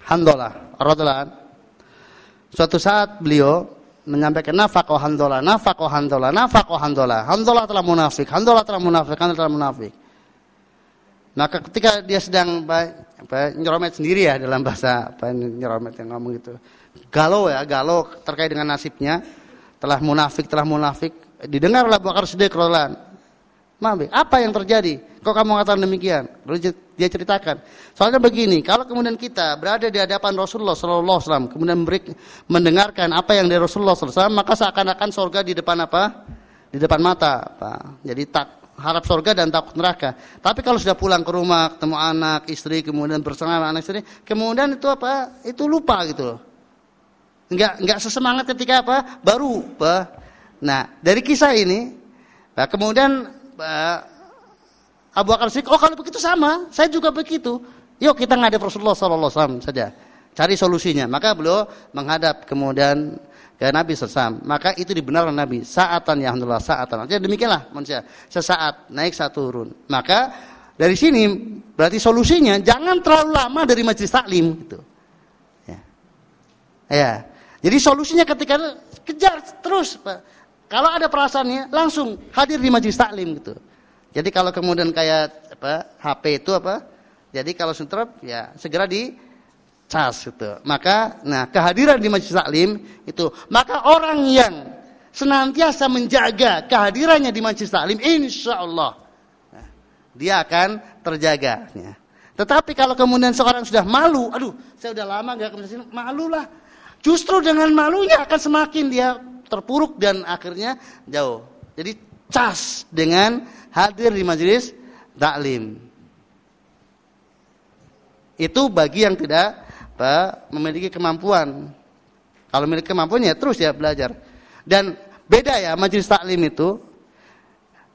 Handolah radhiyallahu anhu. Suatu saat beliau menyampaikan nafaqah Handolah. Handolah telah munafik. Maka ketika dia sedang nyeromet sendiri ya, dalam bahasa nyeromet yang ngomong itu, galau terkait dengan nasibnya, telah munafik, didengar oleh Abu Bakar Siddiq radhiyallahu anhu. Apa yang terjadi? Kok kamu mengatakan demikian? Lalu dia ceritakan. Soalnya begini, kalau kemudian kita berada di hadapan Rasulullah SAW, kemudian mendengarkan apa yang dari Rasulullah SAW, maka seakan-akan surga di depan apa? Di depan mata. Jadi harap surga dan takut neraka. Tapi kalau sudah pulang ke rumah, ketemu anak, istri, kemudian bersama anak istri, kemudian itu apa? Itu lupa gitu loh. Enggak sesemangat ketika baru. Nah, dari kisah ini, kemudian Abu Bakar Siddiq, kalau begitu sama, saya juga begitu. Yuk kita ngadep Rasulullah SAW saja, cari solusinya. Maka beliau menghadap kemudian ke Nabi SAW. Maka itu dibenarkan Nabi. Saatan ya alhamdulillah, saatan. Jadi demikianlah manusia. Sesaat naik, saat turun. Maka dari sini berarti solusinya jangan terlalu lama dari majelis taklim gitu. Ya. Jadi solusinya ketika kejar terus, Pak. Kalau ada perasaannya langsung hadir di majelis taklim gitu. Jadi kalau kemudian kayak HP itu jadi kalau suntrap ya segera di cas gitu. Maka kehadiran di majelis taklim itu, maka orang yang senantiasa menjaga kehadirannya di majelis taklim, insyaallah dia akan terjaga. Tetapi kalau kemudian seorang sudah malu, aduh, saya udah lama nggak ke masjid, malulah. Justru dengan malunya akan semakin dia terpuruk dan akhirnya jauh. Jadi cas dengan hadir di majelis taklim. Itu bagi yang tidak memiliki kemampuan. Kalau memiliki kemampuan ya terus ya belajar. Dan beda ya majelis taklim itu.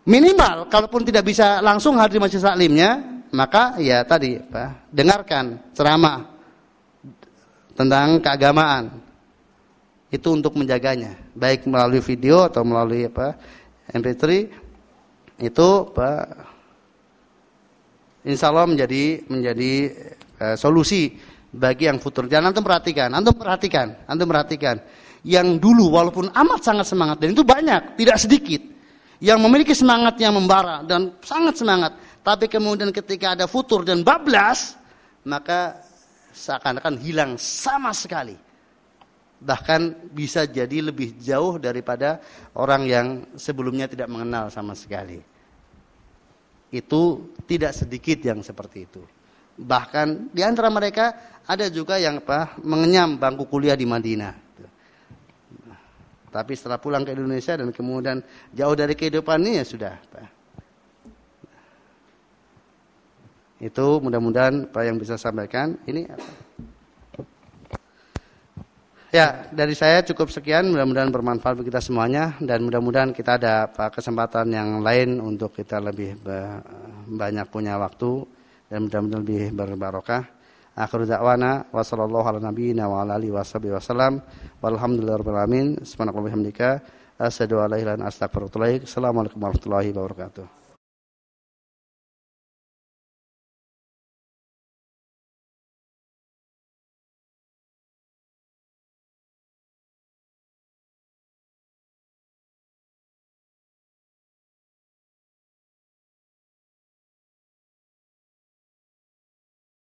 Minimal kalaupun tidak bisa langsung hadir majelis taklimnya, maka ya tadi dengarkan ceramah tentang keagamaan. Itu untuk menjaganya, baik melalui video atau melalui MP3 itu insya Allah menjadi solusi bagi yang futur. Dan antum perhatikan yang dulu walaupun amat sangat semangat, dan itu banyak, tidak sedikit yang memiliki semangat yang membara dan sangat semangat, tapi kemudian ketika ada futur dan bablas, maka seakan-akan hilang sama sekali. Bahkan bisa jadi lebih jauh daripada orang yang sebelumnya tidak mengenal sama sekali. Itu tidak sedikit yang seperti itu. Bahkan di antara mereka ada juga yang mengenyam bangku kuliah di Madinah. Tapi setelah pulang ke Indonesia dan kemudian jauh dari kehidupan ini ya sudah. Itu mudah-mudahan apa yang bisa sampaikan. Ini apa? Ya, dari saya cukup sekian, mudah-mudahan bermanfaat bagi kita semuanya dan mudah-mudahan kita ada kesempatan yang lain untuk kita lebih banyak punya waktu dan mudah-mudahan lebih berbarokah. Akhiru da'wana wa sallallahu ala nabiyyina wa ala alihi wasallam walhamdulillahirabbil alamin. Subhanakallahumma wa bihamdika asyhadu an la ilaha illa anta astaghfiruka wa atubu ilaik. Assalamualaikum warahmatullahi wabarakatuh.